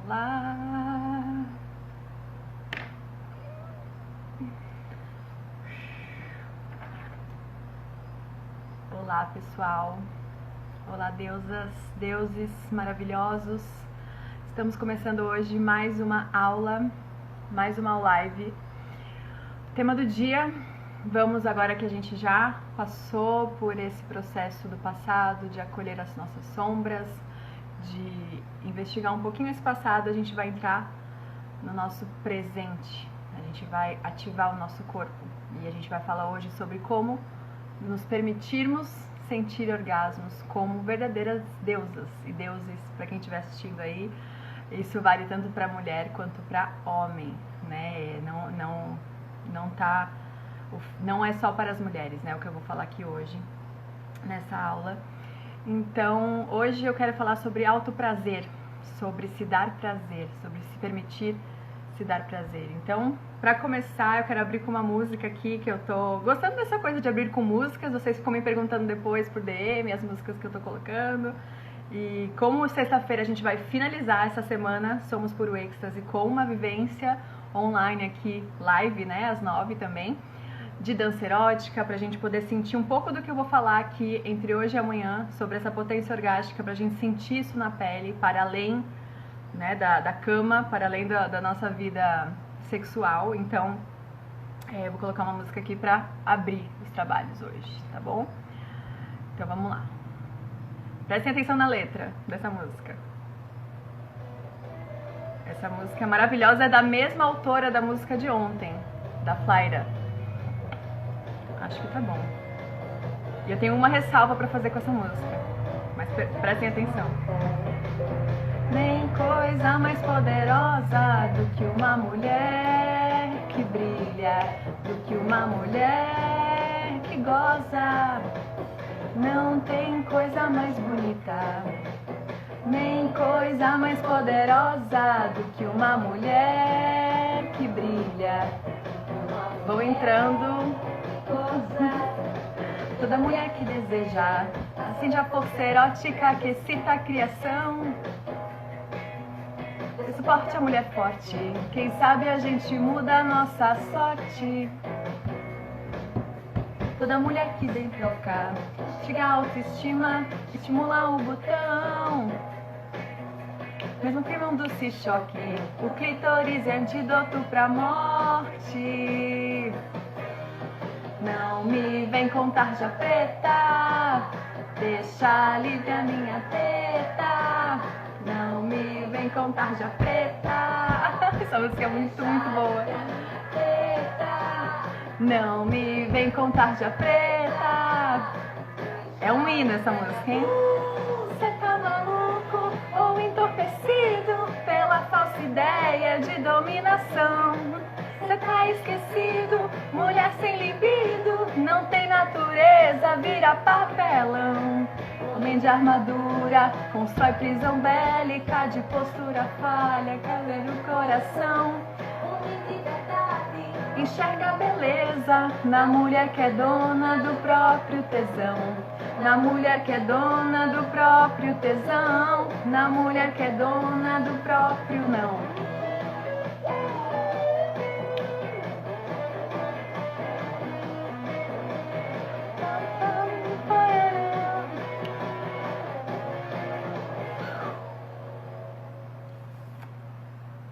Olá! Olá, pessoal! Olá, deusas, deuses maravilhosos! Estamos começando hoje mais uma aula, mais uma live. Tema do dia, vamos agora que a gente já passou por esse processo do passado, de acolher as nossas sombras, de investigar um pouquinho esse passado, a gente vai entrar no nosso presente, a gente vai ativar o nosso corpo e a gente vai falar hoje sobre como nos permitirmos sentir orgasmos como verdadeiras deusas e deuses, para quem estiver assistindo aí. Isso vale tanto para mulher quanto para homem, né? Não é só para as mulheres, né? O que eu vou falar aqui hoje nessa aula. Então, hoje eu quero falar sobre autoprazer, sobre se dar prazer, sobre se permitir se dar prazer. Então, para começar, eu quero abrir com uma música aqui, que eu tô gostando dessa coisa de abrir com músicas. Vocês ficam me perguntando depois por DM as músicas que eu tô colocando. E como sexta-feira a gente vai finalizar essa semana, Somos Puro Êxtase, com uma vivência online aqui, live, né, às 9 também, de dança erótica, pra gente poder sentir um pouco do que eu vou falar aqui entre hoje e amanhã, sobre essa potência orgástica, pra gente sentir isso na pele, para além, né, da cama, para além da nossa vida sexual. Então, eu vou colocar uma música aqui pra abrir os trabalhos hoje, tá bom? Então vamos lá. Prestem atenção na letra dessa música. Essa música maravilhosa é da mesma autora da música de ontem, da Flaira. Acho que tá bom. E eu tenho uma ressalva pra fazer com essa música, mas prestem atenção. Nem coisa mais poderosa do que uma mulher que brilha, do que uma mulher que goza. Não tem coisa mais bonita, nem coisa mais poderosa do que uma mulher que brilha. Vou entrando. Toda mulher que deseja, acende a força erótica que excita a criação. Que suporte a mulher forte, quem sabe a gente muda a nossa sorte. Toda mulher que vem trocar, chega a autoestima, estimula o botão. Mesmo que não se choque, o clítoris é antídoto pra morte. Não me vem contar já preta, deixa livre a minha teta. Não me vem contar já preta. Essa música é muito boa. Não me vem contar já preta. É um hino essa música, hein? Cê tá maluco ou entorpecido pela falsa ideia de dominação? Cê tá esquecido, mulher sem libido, não tem natureza, vira papelão. Homem de armadura, constrói prisão bélica, de postura falha, calor o coração. Homem de verdade, enxerga a beleza na mulher que é dona do próprio tesão. Na mulher que é dona do próprio tesão, na mulher que é dona do próprio não.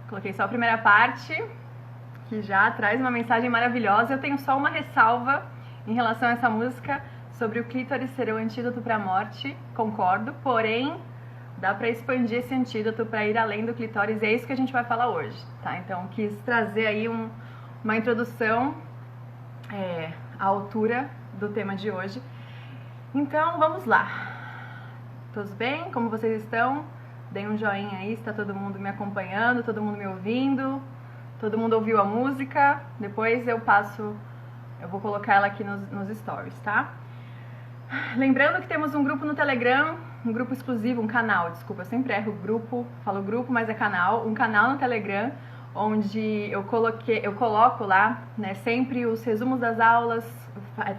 Coloquei só a primeira parte, que já traz uma mensagem maravilhosa. Eu tenho só uma ressalva em relação a essa música, sobre o clítoris ser o antídoto para a morte. Concordo, porém, dá para expandir esse antídoto para ir além do clítoris, e é isso que a gente vai falar hoje, tá? Então, quis trazer aí uma introdução à altura do tema de hoje. Então, vamos lá. Todos bem? Como vocês estão? Deem um joinha aí, está todo mundo me acompanhando, todo mundo me ouvindo, todo mundo ouviu a música. Depois eu vou colocar ela aqui nos stories, tá? Lembrando que temos um grupo no Telegram, um grupo exclusivo, um canal, desculpa, eu sempre erro grupo, falo grupo, mas é canal, um canal no Telegram, onde eu coloco lá, né, sempre os resumos das aulas,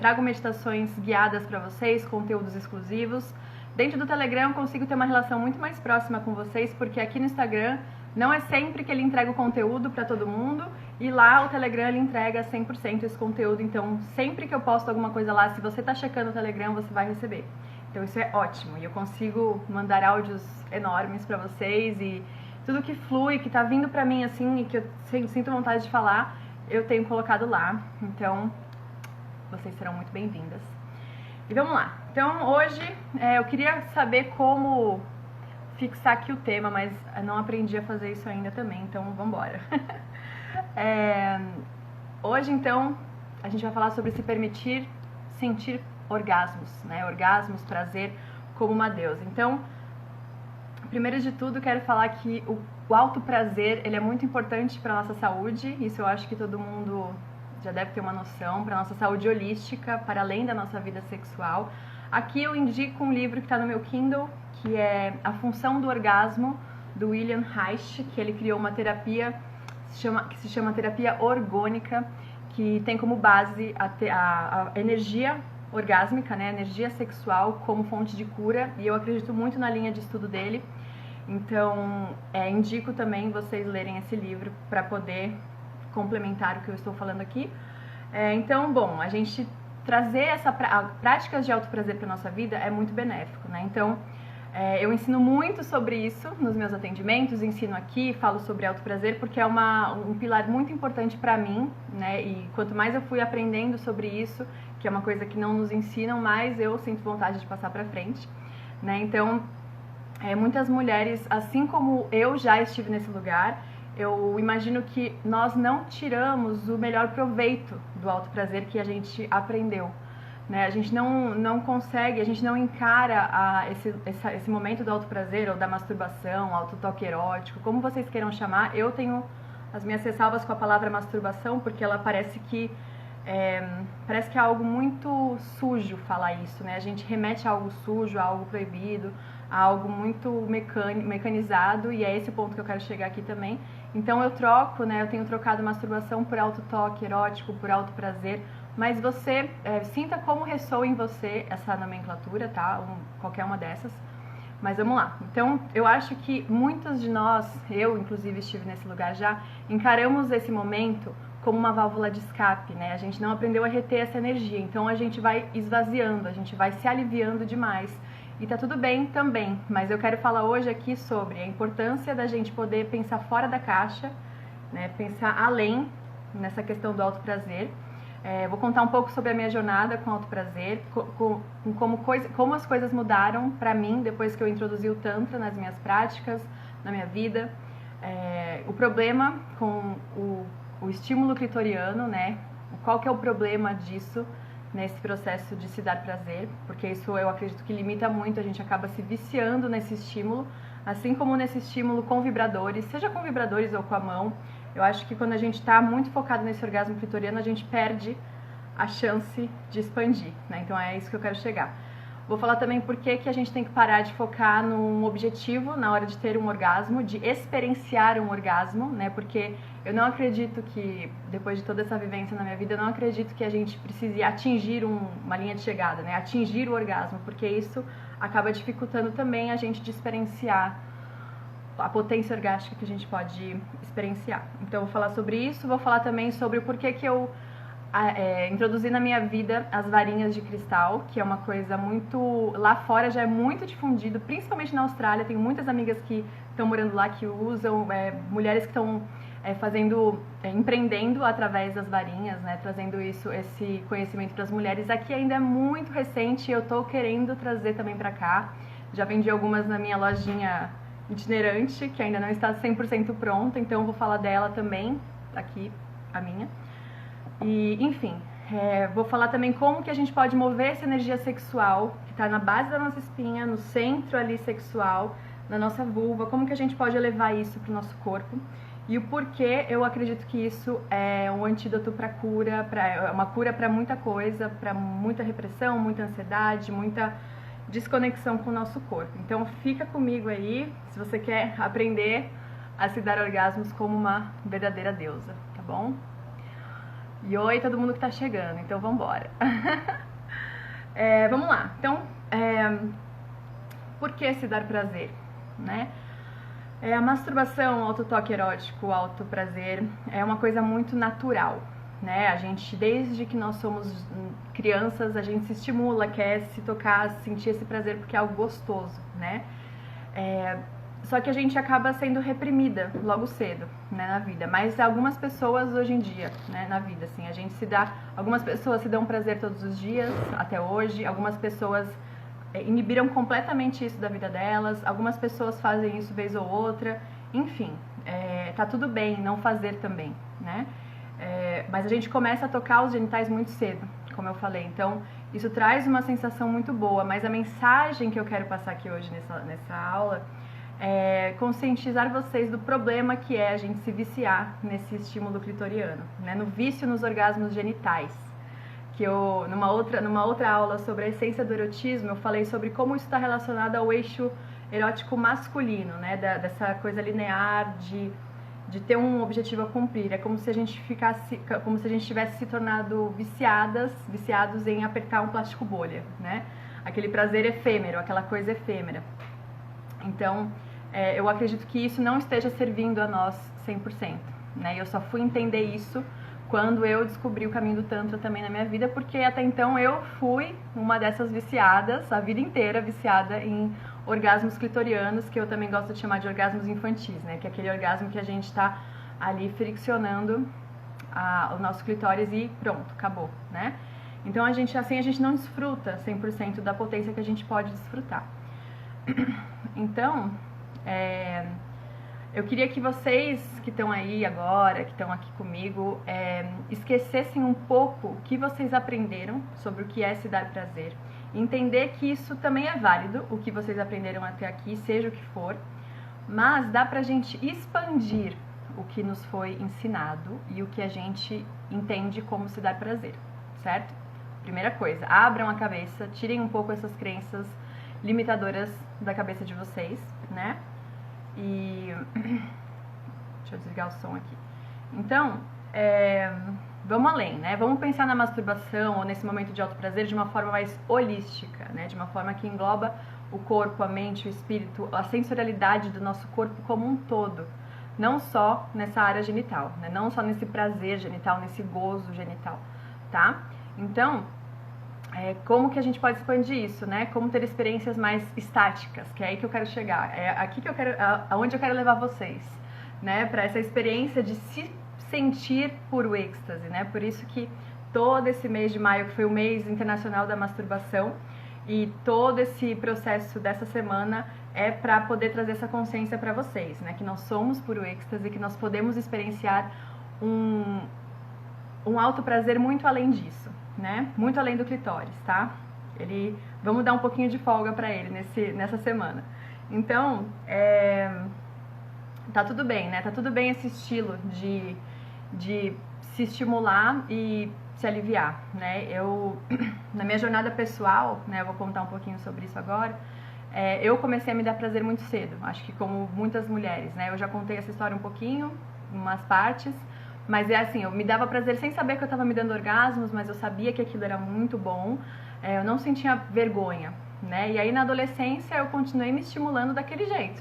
trago meditações guiadas para vocês, conteúdos exclusivos. Dentro do Telegram eu consigo ter uma relação muito mais próxima com vocês, porque aqui no Instagram Não é sempre que ele entrega o conteúdo para todo mundo, e lá o Telegram ele entrega 100% esse conteúdo, então sempre que eu posto alguma coisa lá, se você está checando o Telegram, você vai receber. Então isso é ótimo, e eu consigo mandar áudios enormes para vocês, e tudo que flui, que tá vindo pra mim assim, e que eu sinto vontade de falar, eu tenho colocado lá, então vocês serão muito bem-vindas. E vamos lá. Então hoje eu queria saber como fixar aqui o tema, mas eu não aprendi a fazer isso ainda também, então vamos embora. Hoje então a gente vai falar sobre se permitir sentir orgasmos, né? Orgasmos, prazer como uma deusa. Então, primeiro de tudo, quero falar que o alto prazer ele é muito importante para nossa saúde. Isso eu acho que todo mundo já deve ter uma noção, para nossa saúde holística, para além da nossa vida sexual. Aqui eu indico um livro que está no meu Kindle, que é A Função do Orgasmo, do William Reich, que ele criou uma terapia que se chama terapia orgônica, que tem como base a energia orgásmica, né, a energia sexual como fonte de cura, e eu acredito muito na linha de estudo dele. Então, indico também vocês lerem esse livro para poder complementar o que eu estou falando aqui. Então, bom, a gente trazer práticas de autoprazer para nossa vida é muito benéfico, né? Então, eu ensino muito sobre isso nos meus atendimentos, ensino aqui, falo sobre autoprazer, porque é um pilar muito importante para mim, né? E quanto mais eu fui aprendendo sobre isso, que é uma coisa que não nos ensinam, mais eu sinto vontade de passar para frente, né? Então, muitas mulheres, assim como eu já estive nesse lugar, eu imagino que nós não tiramos o melhor proveito do autoprazer que a gente aprendeu, né? A gente não consegue, a gente não encara esse momento do autoprazer ou da masturbação, autotoque erótico, como vocês queiram chamar. Eu tenho as minhas ressalvas com a palavra masturbação, porque ela parece que é algo muito sujo falar isso, né? A gente remete a algo sujo, a algo proibido, a algo muito mecanizado, e é esse o ponto que eu quero chegar aqui também. Então eu troco, né? Eu tenho trocado masturbação por autotoque erótico, por autoprazer, mas você sinta como ressoa em você essa nomenclatura, tá? Qualquer uma dessas. Mas vamos lá. Então, eu acho que muitos de nós, eu inclusive estive nesse lugar já, encaramos esse momento como uma válvula de escape, né? A gente não aprendeu a reter essa energia, então a gente vai esvaziando, a gente vai se aliviando demais. E tá tudo bem também, mas eu quero falar hoje aqui sobre a importância da gente poder pensar fora da caixa, né? Pensar além nessa questão do autoprazer. Vou contar um pouco sobre a minha jornada com autoprazer, como as coisas mudaram pra mim depois que eu introduzi o Tantra nas minhas práticas, na minha vida. O problema com o estímulo clitoriano, né? Qual que é o problema disso nesse processo de se dar prazer? Porque isso eu acredito que limita muito, a gente acaba se viciando nesse estímulo, assim como nesse estímulo com vibradores, seja com vibradores ou com a mão. Eu acho que quando a gente está muito focado nesse orgasmo clitoriano, a gente perde a chance de expandir, né? Então é isso que eu quero chegar. Vou falar também por que a gente tem que parar de focar num objetivo na hora de ter um orgasmo, de experienciar um orgasmo, né? Porque eu não acredito que, depois de toda essa vivência na minha vida, eu não acredito que a gente precise atingir uma linha de chegada, né? Atingir o orgasmo, porque isso acaba dificultando também a gente de experienciar a potência orgástica que a gente pode experienciar. Então eu vou falar sobre isso, vou falar também sobre o porquê que eu introduzi na minha vida as varinhas de cristal, que é uma coisa muito... lá fora já é muito difundido, principalmente na Austrália. Tenho muitas amigas que estão morando lá que usam, mulheres que estão empreendendo através das varinhas, né, trazendo esse conhecimento para as mulheres. Aqui ainda é muito recente, eu tô querendo trazer também para cá. Já vendi algumas na minha lojinha itinerante, que ainda não está 100% pronta, então eu vou falar dela também, aqui, a minha. E, enfim, vou falar também como que a gente pode mover essa energia sexual, que está na base da nossa espinha, no centro ali sexual, na nossa vulva, como que a gente pode elevar isso para o nosso corpo. E o porquê eu acredito que isso é um antídoto para cura, uma cura para muita coisa, para muita repressão, muita ansiedade, muita desconexão com o nosso corpo. Então fica comigo aí, se você quer aprender a se dar orgasmos como uma verdadeira deusa, tá bom? E oi todo mundo que tá chegando, então vamos embora. Vamos lá, então, por que se dar prazer, né? A masturbação, o autotoque erótico, o autoprazer é uma coisa muito natural, né? A gente, desde que nós somos crianças, a gente se estimula, quer se tocar, sentir esse prazer porque é algo gostoso, né? Só que a gente acaba sendo reprimida logo cedo, né, na vida. Mas algumas pessoas hoje em dia, né, na vida, assim, a gente se dá... Algumas pessoas se dão prazer todos os dias, até hoje. Algumas pessoas inibiram completamente isso da vida delas. Algumas pessoas fazem isso vez ou outra. Enfim, tá tudo bem não fazer também, né? Mas a gente começa a tocar os genitais muito cedo, como eu falei. Então, isso traz uma sensação muito boa. Mas a mensagem que eu quero passar aqui hoje nessa aula conscientizar vocês do problema que é a gente se viciar nesse estímulo clitoriano, né? No vício nos orgasmos genitais. Que eu, numa outra aula sobre a essência do erotismo, eu falei sobre como isso está relacionado ao eixo erótico masculino, né? Dessa coisa linear de ter um objetivo a cumprir. É como se a gente tivesse se tornado viciados em apertar um plástico bolha, né? Aquele prazer efêmero, aquela coisa efêmera. Então, eu acredito que isso não esteja servindo a nós 100%, né? Eu só fui entender isso quando eu descobri o caminho do Tantra também na minha vida, porque até então eu fui uma dessas viciadas, a vida inteira viciada em orgasmos clitorianos, que eu também gosto de chamar de orgasmos infantis, né? Que é aquele orgasmo que a gente está ali friccionando o nosso clitóris e pronto, acabou, né? Então, a gente não desfruta 100% da potência que a gente pode desfrutar. Então, eu queria que vocês que estão aí agora, que estão aqui comigo, esquecessem um pouco o que vocês aprenderam sobre o que é se dar prazer. Entender que isso também é válido, o que vocês aprenderam até aqui, seja o que for, mas dá pra gente expandir o que nos foi ensinado e o que a gente entende como se dar prazer, certo? Primeira coisa, abram a cabeça, tirem um pouco essas crenças limitadoras da cabeça de vocês, né? E deixa eu desligar o som aqui. Então, vamos além, né? Vamos pensar na masturbação ou nesse momento de autoprazer de uma forma mais holística, né? De uma forma que engloba o corpo, a mente, o espírito, a sensorialidade do nosso corpo como um todo. Não só nessa área genital, né? Não só nesse prazer genital, nesse gozo genital, tá? Então, como que a gente pode expandir isso, né? Como ter experiências mais estáticas, que é aí que eu quero chegar. É aqui que eu quero, aonde eu quero levar vocês, né? Para essa experiência de se sentir puro êxtase, né? Por isso que todo esse mês de maio, que foi o mês internacional da masturbação, e todo esse processo dessa semana é para poder trazer essa consciência para vocês, né? Que nós somos puro êxtase, que nós podemos experienciar um alto prazer muito além disso, né? Muito além do clitóris, tá? Vamos dar um pouquinho de folga para ele nessa semana. Então, tá tudo bem, né? Tá tudo bem esse estilo de se estimular e se aliviar, né? Na minha jornada pessoal, né? Eu vou contar um pouquinho sobre isso agora. Eu comecei a me dar prazer muito cedo, acho que como muitas mulheres, né? Eu já contei essa história um pouquinho, em umas partes, mas assim, eu me dava prazer sem saber que eu estava me dando orgasmos, mas eu sabia que aquilo era muito bom, eu não sentia vergonha, né? E aí na adolescência eu continuei me estimulando daquele jeito,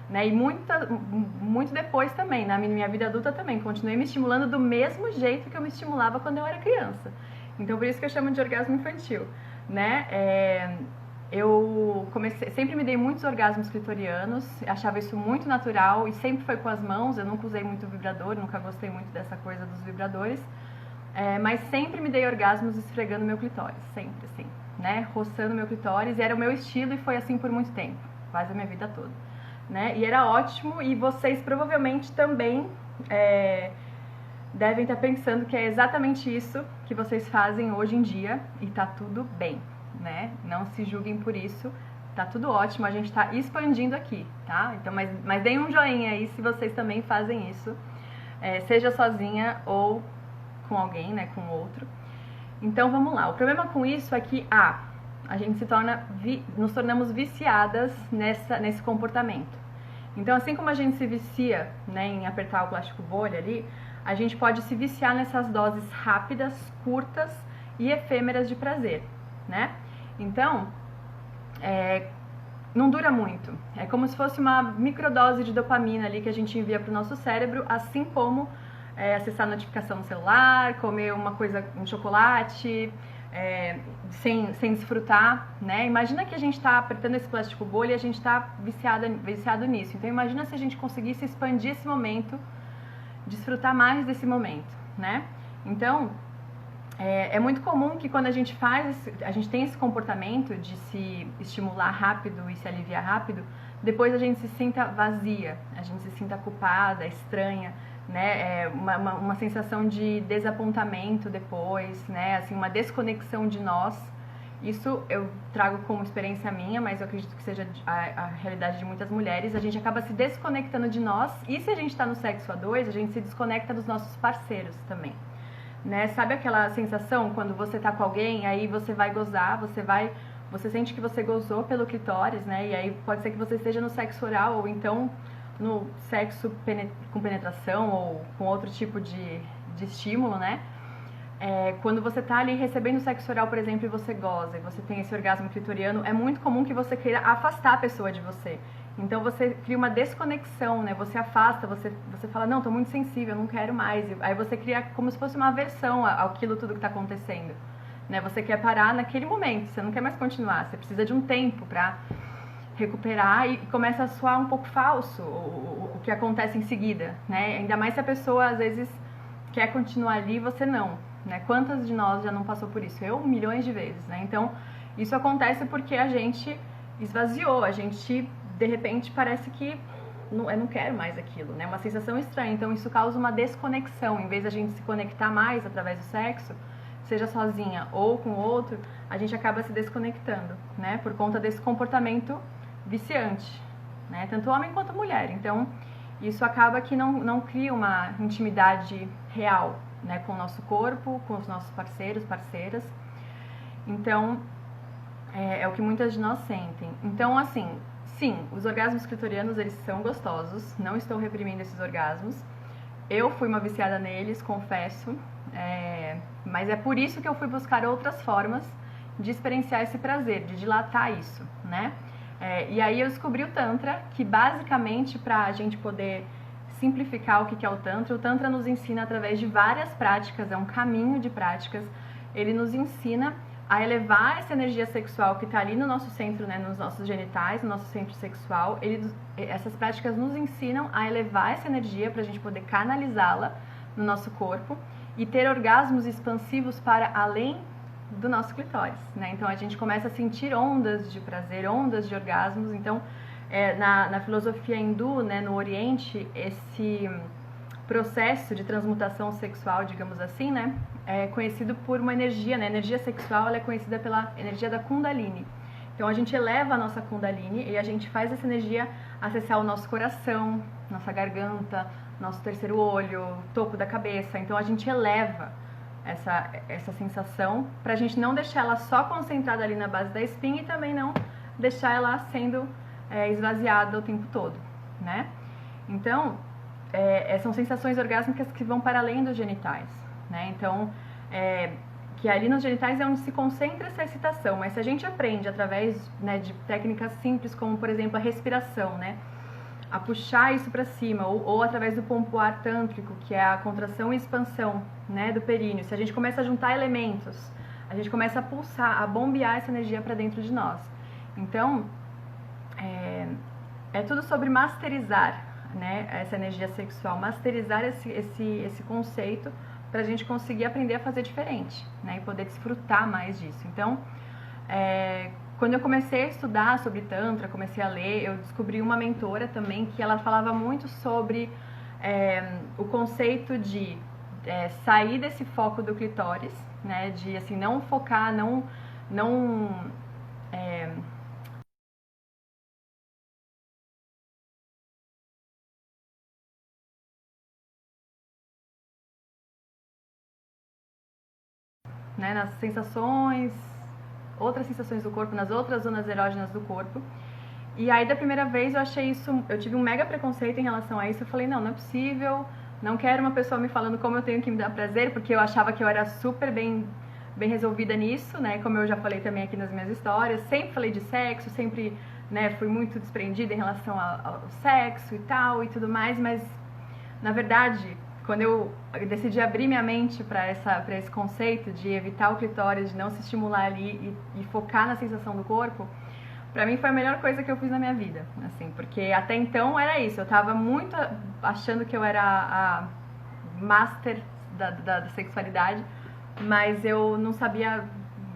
né? E muito depois também, na minha vida adulta também, continuei me estimulando do mesmo jeito que eu me estimulava quando eu era criança. Então por isso que eu chamo de orgasmo infantil, né? Eu sempre me dei muitos orgasmos clitorianos, achava isso muito natural e sempre foi com as mãos, eu nunca usei muito vibrador, nunca gostei muito dessa coisa dos vibradores, mas sempre me dei orgasmos esfregando meu clitóris, sempre assim, né, roçando meu clitóris, e era o meu estilo e foi assim por muito tempo, quase a minha vida toda, né, e era ótimo, e vocês provavelmente também devem estar pensando que é exatamente isso que vocês fazem hoje em dia e tá tudo bem. Né? Não se julguem por isso, tá tudo ótimo, a gente tá expandindo aqui, tá? Então, mas deem um joinha aí se vocês também fazem isso, seja sozinha ou com alguém, né, com outro. Então vamos lá, o problema com isso é que a gente nos tornamos viciadas nesse comportamento. Então assim como a gente se vicia, né, em apertar o plástico bolha ali, a gente pode se viciar nessas doses rápidas, curtas e efêmeras de prazer, né? Então, não dura muito. É como se fosse uma microdose de dopamina ali que a gente envia para o nosso cérebro, assim como acessar a notificação no celular, comer uma coisa, um chocolate, sem desfrutar, né? Imagina que a gente está apertando esse plástico bolha e a gente está viciado nisso. Então imagina se a gente conseguisse expandir esse momento, desfrutar mais desse momento, né? Então é muito comum que quando a gente tem esse comportamento de se estimular rápido e se aliviar rápido, depois a gente se sinta vazia, a gente se sinta culpada, estranha, né? Uma sensação de desapontamento depois, né? Assim, uma desconexão de nós. Isso eu trago como experiência minha, mas eu acredito que seja a realidade de muitas mulheres. A gente acaba se desconectando de nós, e se a gente está no sexo a dois, a gente se desconecta dos nossos parceiros também. Né? Sabe aquela sensação quando você tá com alguém, aí você vai gozar, você sente que você gozou pelo clitóris, né? E aí pode ser que você esteja no sexo oral ou então no sexo com penetração ou com outro tipo de estímulo, né? Quando você tá ali recebendo sexo oral, por exemplo, e você goza, e você tem esse orgasmo clitoriano, é muito comum que você queira afastar a pessoa de você. Então você cria uma desconexão, né? Você afasta, você fala, não, tô muito sensível, não quero mais. Aí você cria como se fosse uma aversão àquilo tudo que tá acontecendo, né? Você quer parar naquele momento, você não quer mais continuar, você precisa de um tempo pra recuperar e começa a soar um pouco falso o que acontece em seguida, né? Ainda mais se a pessoa às vezes quer continuar ali e você não, né? Quantas de nós já não passou por isso? Eu, milhões de vezes, né? Então, isso acontece porque a gente esvaziou, a gente de repente parece que eu não quero mais aquilo, né? Uma sensação estranha. Então isso causa uma desconexão. Em vez de a gente se conectar mais através do sexo, seja sozinha ou com outro, a gente acaba se desconectando, né? Por conta desse comportamento viciante, né? Tanto homem quanto mulher. Então isso acaba que não cria uma intimidade real, né? Com o nosso corpo, com os nossos parceiros, parceiras. Então é o que muitas de nós sentem. Então assim, sim, os orgasmos clitorianos, eles são gostosos, não estou reprimindo esses orgasmos. Eu fui uma viciada neles, confesso, mas é por isso que eu fui buscar outras formas de experienciar esse prazer, de dilatar isso, né? E aí eu descobri o Tantra, que basicamente, para a gente poder simplificar o que é o Tantra nos ensina através de várias práticas, é um caminho de práticas, ele nos ensina a elevar essa energia sexual que está ali no nosso centro, né, nos nossos genitais, no nosso centro sexual. Essas práticas nos ensinam a elevar essa energia para a gente poder canalizá-la no nosso corpo e ter orgasmos expansivos para além do nosso clitóris, né? Então a gente começa a sentir ondas de prazer, ondas de orgasmos. Então na filosofia hindu, né, no Oriente, esse processo de transmutação sexual, digamos assim, né, é conhecido por uma energia, né? A energia sexual, ela é conhecida pela energia da Kundalini. Então a gente eleva a nossa Kundalini e a gente faz essa energia acessar o nosso coração, nossa garganta, nosso terceiro olho, topo da cabeça. Então a gente eleva essa sensação pra gente não deixar ela só concentrada ali na base da espinha e também não deixar ela sendo esvaziada o tempo todo, né? Então são sensações orgásmicas que vão para além dos genitais, né? Então, que ali nos genitais é onde se concentra essa excitação, mas se a gente aprende através, né, de técnicas simples, como por exemplo a respiração, né, a puxar isso para cima, ou através do pompoar tântrico, que é a contração e expansão, né, do períneo, se a gente começa a juntar elementos, a gente começa a pulsar, a bombear essa energia para dentro de nós. Então, é tudo sobre masterizar, né, essa energia sexual, masterizar esse conceito para a gente conseguir aprender a fazer diferente, né, e poder desfrutar mais disso. Então, quando eu comecei a estudar sobre Tantra, comecei a ler, eu descobri uma mentora também que ela falava muito sobre o conceito de sair desse foco do clitóris, né, de assim, não focar, não né, nas sensações, outras sensações do corpo, nas outras zonas erógenas do corpo. E aí da primeira vez eu achei isso, eu tive um mega preconceito em relação a isso. Eu falei, não é possível, não quero uma pessoa me falando como eu tenho que me dar prazer, porque eu achava que eu era super bem resolvida nisso, né? Como eu já falei também aqui nas minhas histórias, sempre falei de sexo, sempre né, fui muito desprendida em relação ao sexo e tal e tudo mais, mas na verdade, quando eu decidi abrir minha mente para esse conceito de evitar o clitóris, de não se estimular ali e focar na sensação do corpo, pra mim foi a melhor coisa que eu fiz na minha vida, assim, porque até então era isso, eu tava muito achando que eu era a master da sexualidade, mas eu não sabia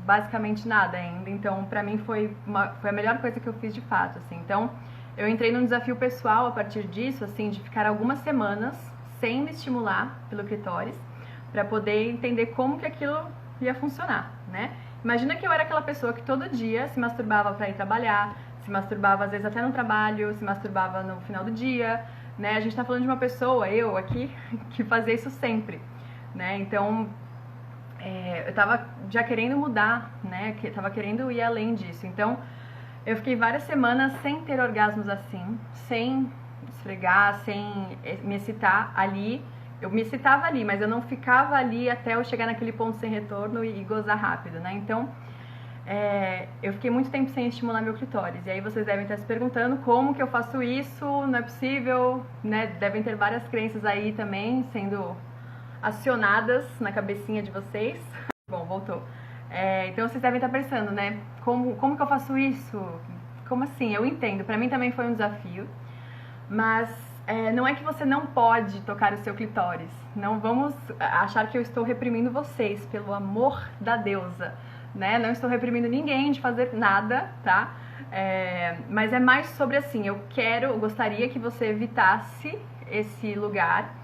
basicamente nada ainda, então pra mim foi a melhor coisa que eu fiz de fato, assim. Então eu entrei num desafio pessoal a partir disso, assim, de ficar algumas semanas sem me estimular pelo clitóris, pra poder entender como que aquilo ia funcionar, né? Imagina que eu era aquela pessoa que todo dia se masturbava pra ir trabalhar, se masturbava às vezes até no trabalho, se masturbava no final do dia, né? A gente tá falando de uma pessoa, eu aqui, que fazia isso sempre, né? Então eu tava já querendo mudar, né? Que tava querendo ir além disso. Então, eu fiquei várias semanas sem ter orgasmos assim, sem esfregar, sem me excitar ali. Eu me excitava ali, mas eu não ficava ali até eu chegar naquele ponto sem retorno e gozar rápido, né? Então, eu fiquei muito tempo sem estimular meu clitóris. E aí vocês devem estar se perguntando como que eu faço isso, não é possível, né? Devem ter várias crenças aí também sendo acionadas na cabecinha de vocês. Bom, voltou. Então vocês devem estar pensando, né? Como que eu faço isso? Como assim? Eu entendo. Pra mim também foi um desafio. Mas não é que você não pode tocar o seu clitóris. Não vamos achar que eu estou reprimindo vocês, pelo amor da deusa, né? Não estou reprimindo ninguém de fazer nada, tá? Mas é mais sobre assim, eu gostaria que você evitasse esse lugar,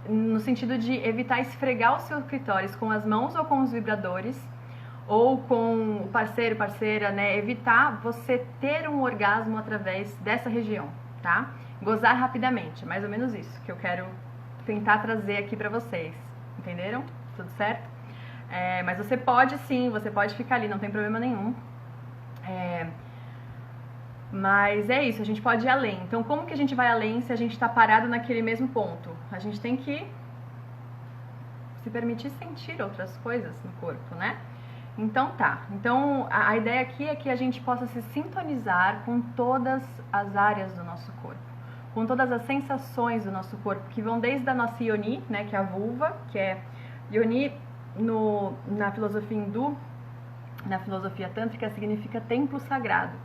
no sentido de evitar esfregar o seu clitóris com as mãos ou com os vibradores, ou com o parceiro, parceira, né? Evitar você ter um orgasmo através dessa região, tá? Gozar rapidamente, mais ou menos isso que eu quero tentar trazer aqui pra vocês, entenderam? Tudo certo? Mas você pode sim, você pode ficar ali, não tem problema nenhum. Mas é isso, a gente pode ir além. Então, como que a gente vai além se a gente tá parado naquele mesmo ponto? A gente tem que se permitir sentir outras coisas no corpo, né? Então tá, então a ideia aqui é que a gente possa se sintonizar com todas as áreas do nosso corpo, com todas as sensações do nosso corpo, que vão desde a nossa yoni, né, que é a vulva, que é yoni na filosofia hindu, na filosofia tântrica, significa templo sagrado.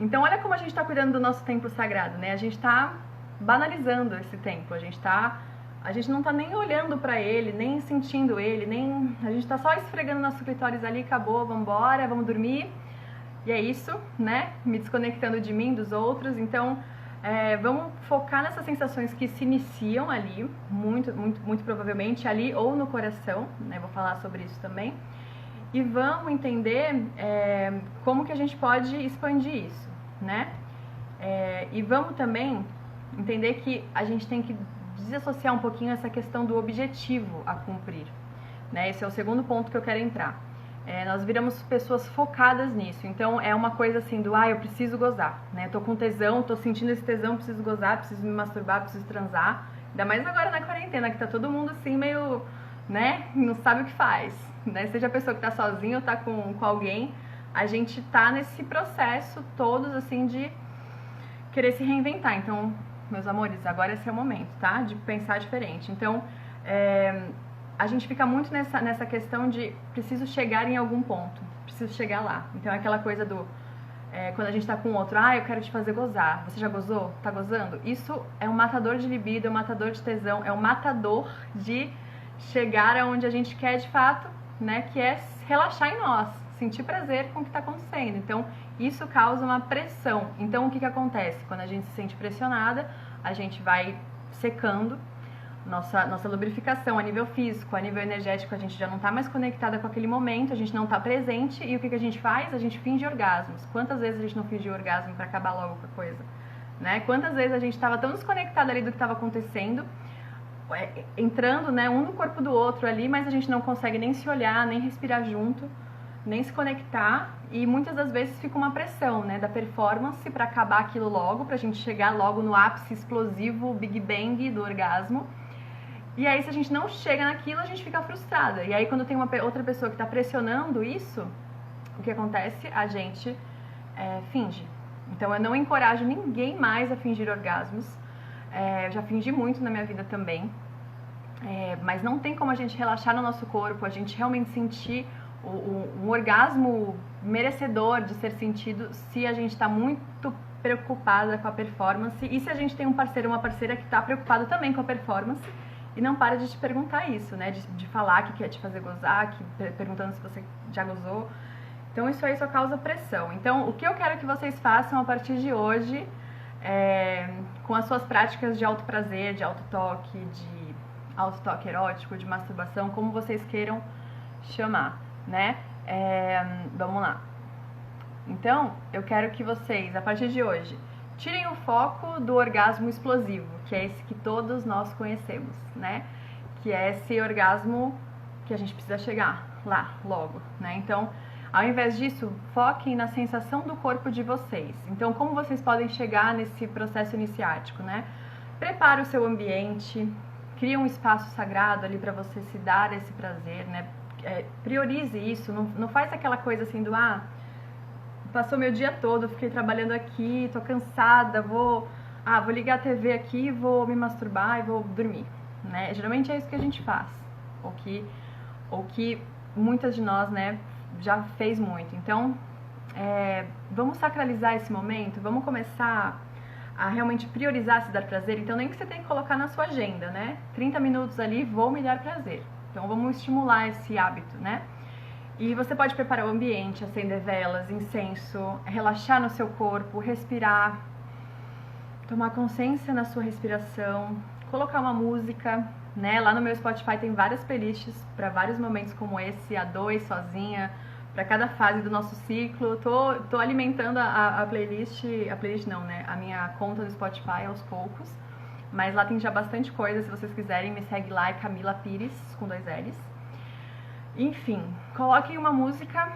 Então olha como a gente está cuidando do nosso templo sagrado, né? A gente está banalizando esse templo, a gente não tá nem olhando pra ele, nem sentindo ele, a gente tá só esfregando nosso clitóris ali, acabou, vambora, vamos dormir. E é isso, né? Me desconectando de mim, dos outros. Então, vamos focar nessas sensações que se iniciam ali, muito provavelmente ali ou no coração, né? Vou falar sobre isso também. E vamos entender como que a gente pode expandir isso, né? E vamos também entender que a gente tem que desassociar um pouquinho essa questão do objetivo a cumprir, né? Esse é o segundo ponto que eu quero entrar. Nós viramos pessoas focadas nisso, então é uma coisa assim do, eu preciso gozar, né? Tô com tesão, tô sentindo esse tesão, preciso gozar, preciso me masturbar, preciso transar. Ainda mais agora na quarentena, que tá todo mundo assim meio, né? Não sabe o que faz, né? Seja a pessoa que tá sozinha ou tá com alguém, a gente tá nesse processo todos assim de querer se reinventar. Então, meus amores, agora esse é o momento, tá? De pensar diferente. Então, a gente fica muito nessa questão de preciso chegar em algum ponto, preciso chegar lá. Então, é aquela coisa do quando a gente tá com o outro, eu quero te fazer gozar. Você já gozou? Tá gozando? Isso é um matador de libido, é um matador de tesão, é um matador de chegar aonde a gente quer de fato, né? Que é relaxar em nós, sentir prazer com o que está acontecendo. Então, isso causa uma pressão. Então, o que acontece? Quando a gente se sente pressionada, a gente vai secando nossa lubrificação a nível físico, a nível energético, a gente já não está mais conectada com aquele momento, a gente não está presente. E o que a gente faz? A gente finge orgasmos. Quantas vezes a gente não fingiu orgasmo para acabar logo com a coisa? Né? Quantas vezes a gente estava tão desconectada ali do que estava acontecendo, entrando, né, um no corpo do outro ali, mas a gente não consegue nem se olhar, nem respirar junto, nem se conectar, e muitas das vezes fica uma pressão, né, da performance para acabar aquilo logo, pra gente chegar logo no ápice explosivo, Big Bang do orgasmo. E aí, se a gente não chega naquilo, a gente fica frustrada. E aí, quando tem outra pessoa que tá pressionando isso, o que acontece? A gente finge. Então eu não encorajo ninguém mais a fingir orgasmos. Eu já fingi muito na minha vida também. Mas não tem como a gente relaxar no nosso corpo, a gente realmente sentir um orgasmo merecedor de ser sentido se a gente está muito preocupada com a performance e se a gente tem um parceiro ou uma parceira que está preocupado também com a performance e não para de te perguntar isso, né? De falar que quer te fazer gozar, perguntando se você já gozou. Então isso aí só causa pressão. Então o que eu quero que vocês façam a partir de hoje, com as suas práticas de autoprazer, de autotoque, de autotoque erótico, de masturbação, como vocês queiram chamar, né? Vamos lá. Então, eu quero que vocês, a partir de hoje, tirem o foco do orgasmo explosivo, que é esse que todos nós conhecemos, né? Que é esse orgasmo que a gente precisa chegar lá, logo, né? Então, ao invés disso, foquem na sensação do corpo de vocês. Então, como vocês podem chegar nesse processo iniciático, né? Prepare o seu ambiente, cria um espaço sagrado ali para você se dar esse prazer, né? Priorize isso, não faz aquela coisa assim do passou meu dia todo, fiquei trabalhando aqui, tô cansada, vou ligar a TV aqui, vou me masturbar e vou dormir, né? Geralmente é isso que a gente faz, ou que muitas de nós, né, já fez muito. Então, vamos sacralizar esse momento, vamos começar a realmente priorizar se dar prazer. Então, nem que você tenha que colocar na sua agenda, né? 30 minutos ali, vou me dar prazer. Então, vamos estimular esse hábito, né? E você pode preparar o ambiente, acender velas, incenso, relaxar no seu corpo, respirar, tomar consciência na sua respiração, colocar uma música, né? Lá no meu Spotify tem várias playlists para vários momentos como esse, a dois, sozinha, para cada fase do nosso ciclo. Tô alimentando a playlist não, né? A minha conta no Spotify aos poucos, mas lá tem já bastante coisa. Se vocês quiserem, me segue lá, é Camila Pires, com 2 L's. Enfim, coloquem uma música,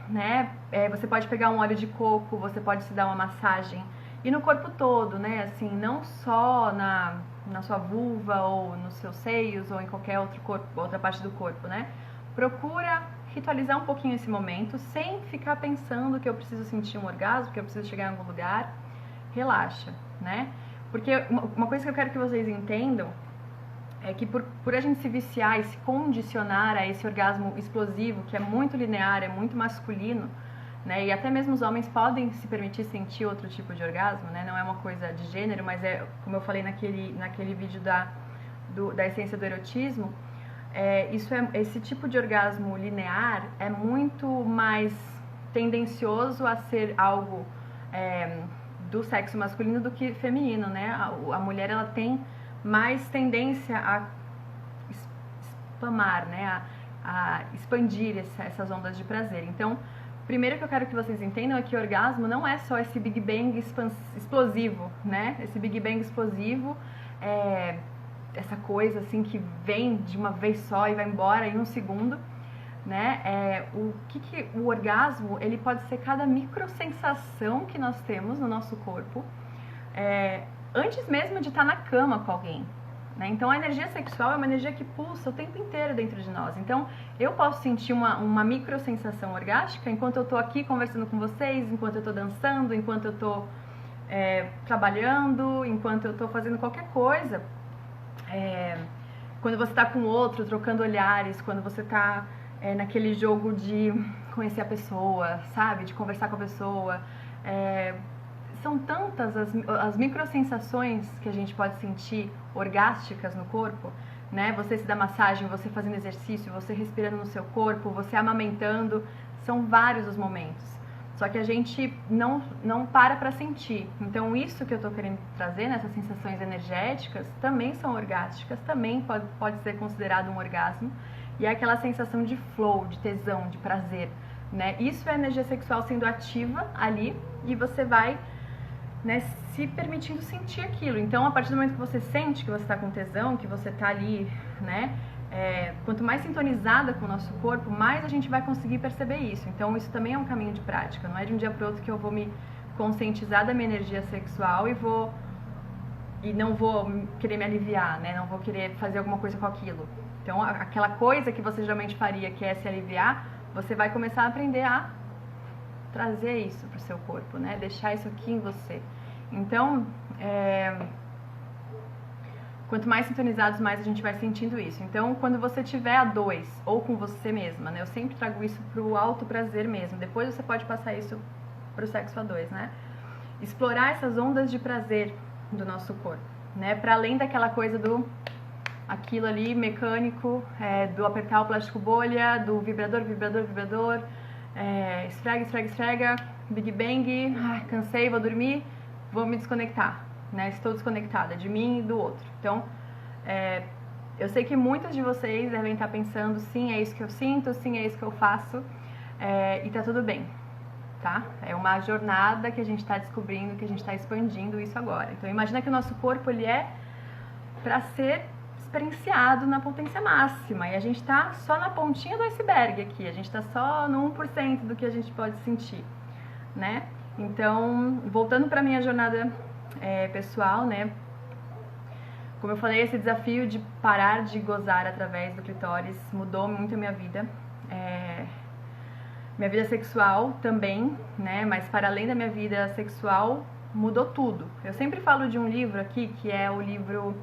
né? Você pode pegar um óleo de coco, você pode se dar uma massagem. E no corpo todo, né? Assim, não só na sua vulva ou nos seus seios ou em qualquer outra parte do corpo, né? Procura ritualizar um pouquinho esse momento, sem ficar pensando que eu preciso sentir um orgasmo, que eu preciso chegar em algum lugar. Relaxa, né? Porque uma coisa que eu quero que vocês entendam é que por a gente se viciar e se condicionar a esse orgasmo explosivo, que é muito linear, é muito masculino, né? E até mesmo os homens podem se permitir sentir outro tipo de orgasmo, né? Não é uma coisa de gênero, mas como eu falei naquele vídeo da essência do erotismo, esse tipo de orgasmo linear é muito mais tendencioso a ser algo do sexo masculino do que feminino, né? A mulher, ela tem mais tendência a spamar, né? A expandir essas ondas de prazer. Então, primeiro que eu quero que vocês entendam é que o orgasmo não é só esse Big Bang explosivo, né? Esse Big Bang explosivo essa coisa assim que vem de uma vez só e vai embora em um segundo, né? O orgasmo, ele pode ser cada microsensação que nós temos no nosso corpo, antes mesmo de estar na cama com alguém, né? Então a energia sexual é uma energia que pulsa o tempo inteiro dentro de nós. Então eu posso sentir uma microsensação orgástica enquanto eu estou aqui conversando com vocês, enquanto eu estou dançando, enquanto eu estou trabalhando, enquanto eu estou fazendo qualquer coisa. Quando você está com outro, trocando olhares, quando você está naquele jogo de conhecer a pessoa, sabe? De conversar com a pessoa. São tantas as microsensações que a gente pode sentir orgásticas no corpo, né? Você se dá massagem, você fazendo exercício, você respirando no seu corpo, você amamentando. São vários os momentos. Só que a gente não para sentir. Então, isso que eu estou querendo trazer, nessas sensações energéticas, também são orgásticas, também pode ser considerado um orgasmo. E é aquela sensação de flow, de tesão, de prazer, né? Isso é a energia sexual sendo ativa ali e você vai, né, se permitindo sentir aquilo. Então, a partir do momento que você sente que você está com tesão, que você está ali, né? Quanto mais sintonizada com o nosso corpo, mais a gente vai conseguir perceber isso. Então, isso também é um caminho de prática. Não é de um dia para o outro que eu vou me conscientizar da minha energia sexual e não vou querer me aliviar, né? Não vou querer fazer alguma coisa com aquilo. Então, aquela coisa que você geralmente faria, que é se aliviar, você vai começar a aprender a trazer isso para o seu corpo, né? Deixar isso aqui em você. Então, quanto mais sintonizados, mais a gente vai sentindo isso. Então, quando você tiver a dois, ou com você mesma, né? Eu sempre trago isso pro alto prazer mesmo. Depois você pode passar isso pro sexo a dois, né? Explorar essas ondas de prazer do nosso corpo, né? Para além daquela coisa do aquilo ali mecânico, do apertar o plástico bolha, do vibrador, esfrega, esfrega, esfrega, Big Bang, cansei, vou dormir, vou me desconectar, né? Estou desconectada de mim e do outro. Então, eu sei que muitas de vocês devem estar pensando, sim, é isso que eu sinto, sim, é isso que eu faço, e tá tudo bem, tá? É uma jornada que a gente está descobrindo, que a gente está expandindo isso agora. Então, imagina que o nosso corpo, ele é para ser experienciado na potência máxima, e a gente está só na pontinha do iceberg aqui, a gente está só no 1% do que a gente pode sentir, né? Então, voltando para minha jornada pessoal, né? Como eu falei, esse desafio de parar de gozar através do clitóris mudou muito a minha vida. Minha vida sexual também, né? Mas para além da minha vida sexual, mudou tudo. Eu sempre falo de um livro aqui, que é o livro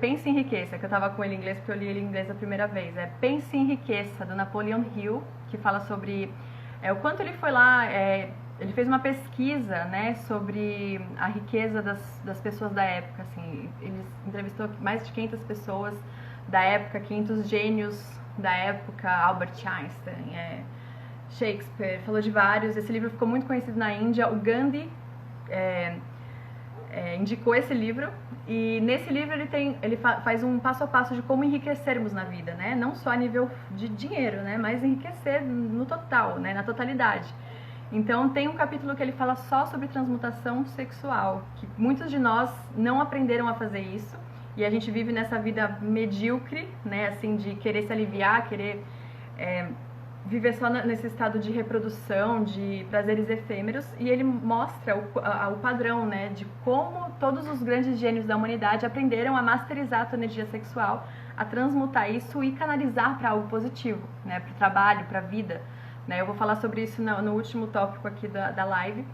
Pense em Riqueza, que eu estava com ele em inglês porque eu li ele em inglês a primeira vez. Pense em Riqueza, do Napoleon Hill, que fala sobre o quanto ele foi lá, ele fez uma pesquisa, né, sobre a riqueza das pessoas da época, assim. Ele entrevistou mais de 500 pessoas da época, 500 gênios da época, Albert Einstein, Shakespeare, falou de vários. Esse livro ficou muito conhecido na Índia. O Gandhi indicou esse livro, e nesse livro ele faz um passo a passo de como enriquecermos na vida, né? Não só a nível de dinheiro, né? Mas enriquecer no total, né? Na totalidade. Então tem um capítulo que ele fala só sobre transmutação sexual, que muitos de nós não aprenderam a fazer isso, e a gente vive nessa vida medíocre, né? Assim, de querer se aliviar, querer viver só nesse estado de reprodução, de prazeres efêmeros, e ele mostra o padrão, né, de como todos os grandes gênios da humanidade aprenderam a masterizar a tua energia sexual, a transmutar isso e canalizar para algo positivo, né, para o trabalho, para a vida, né. Eu vou falar sobre isso no último tópico aqui da live,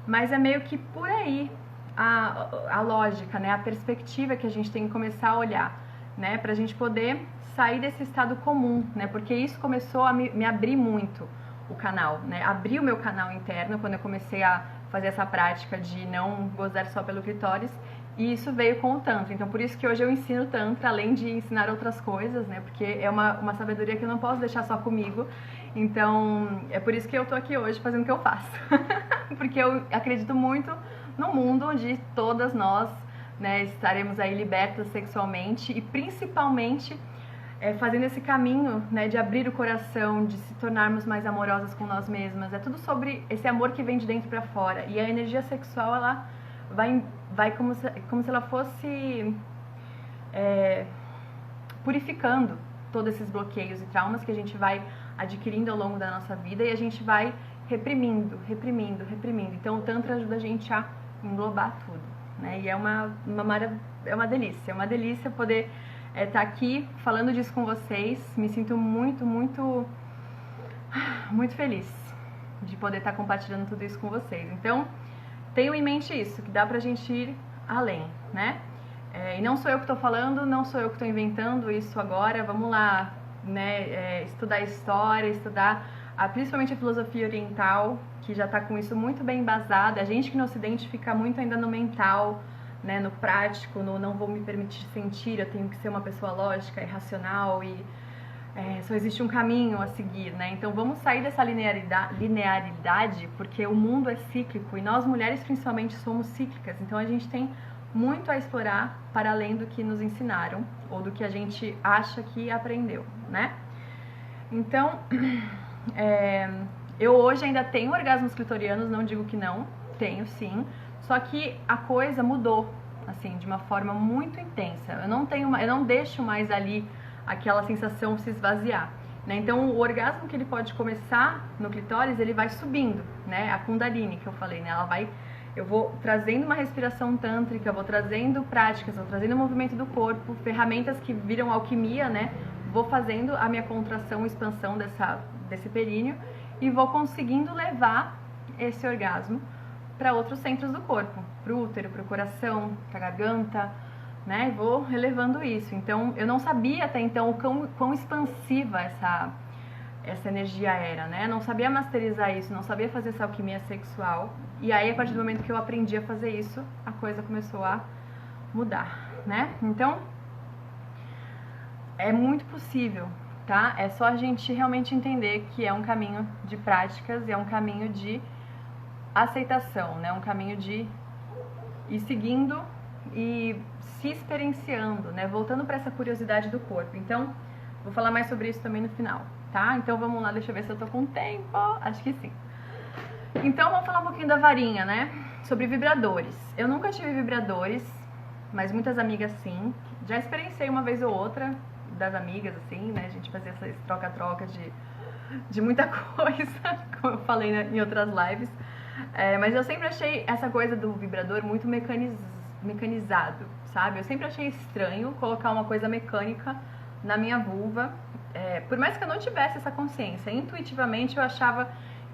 mas é meio que por aí a lógica, né, a perspectiva que a gente tem que começar a olhar, né, para a gente poder sair desse estado comum, né? Porque isso começou a me abrir muito o canal, né? Abrir o meu canal interno quando eu comecei a fazer essa prática de não gozar só pelo clitóris, e isso veio com o Tantra. Então, por isso que hoje eu ensino Tantra, além de ensinar outras coisas, né? Porque é uma sabedoria que eu não posso deixar só comigo. Então, é por isso que eu tô aqui hoje fazendo o que eu faço. Porque eu acredito muito no mundo onde todas nós, né, estaremos aí libertas sexualmente, e principalmente fazendo esse caminho, né, de abrir o coração, de se tornarmos mais amorosas com nós mesmas. É tudo sobre esse amor que vem de dentro para fora. E a energia sexual, ela vai como se ela fosse purificando todos esses bloqueios e traumas que a gente vai adquirindo ao longo da nossa vida, e a gente vai reprimindo. Então o Tantra ajuda a gente a englobar tudo, né? E é uma delícia poder estar aqui falando disso com vocês. Me sinto muito, muito, muito feliz de poder estar compartilhando tudo isso com vocês. Então, tenham em mente isso, que dá pra gente ir além, né? E não sou eu que estou falando, não sou eu que estou inventando isso agora. Vamos lá, né? Estudar história, estudar principalmente a filosofia oriental, que já está com isso muito bem embasada. A gente que no Ocidente fica muito ainda no mental, né, no prático, no não vou me permitir sentir, eu tenho que ser uma pessoa lógica e racional, e só existe um caminho a seguir, né? Então vamos sair dessa linearidade, porque o mundo é cíclico, e nós mulheres principalmente somos cíclicas. Então a gente tem muito a explorar para além do que nos ensinaram, ou do que a gente acha que aprendeu, né? Então, eu hoje ainda tenho orgasmos clitorianos, não digo que não, tenho sim. Só que a coisa mudou, assim, de uma forma muito intensa. Eu não deixo mais ali aquela sensação se esvaziar, né? Então, o orgasmo que ele pode começar no clitóris, ele vai subindo, né? A Kundalini que eu falei, né? Eu vou trazendo uma respiração tântrica, vou trazendo práticas, vou trazendo o movimento do corpo, ferramentas que viram alquimia, né? Vou fazendo a minha contração e expansão desse períneo, e vou conseguindo levar esse orgasmo para outros centros do corpo, para o útero, para o coração, para a garganta, né? Vou relevando isso. Então, eu não sabia até então o quão expansiva essa energia era, né? Não sabia masterizar isso, não sabia fazer essa alquimia sexual. E aí, a partir do momento que eu aprendi a fazer isso, a coisa começou a mudar, né? Então, é muito possível, tá? É só a gente realmente entender que é um caminho de práticas e é um caminho de aceitação, né? Um caminho de ir seguindo e se experienciando, né? Voltando para essa curiosidade do corpo. Então, vou falar mais sobre isso também no final, tá? Então, vamos lá, deixa eu ver se eu tô com tempo. Acho que sim. Então, vamos falar um pouquinho da varinha, né? Sobre vibradores. Eu nunca tive vibradores, mas muitas amigas sim. Já experienciei uma vez ou outra das amigas, assim, né? A gente fazia essa troca-troca de muita coisa, como eu falei em outras lives. Mas eu sempre achei essa coisa do vibrador muito mecanizado, sabe? Eu sempre achei estranho colocar uma coisa mecânica na minha vulva. Por mais que eu não tivesse essa consciência, intuitivamente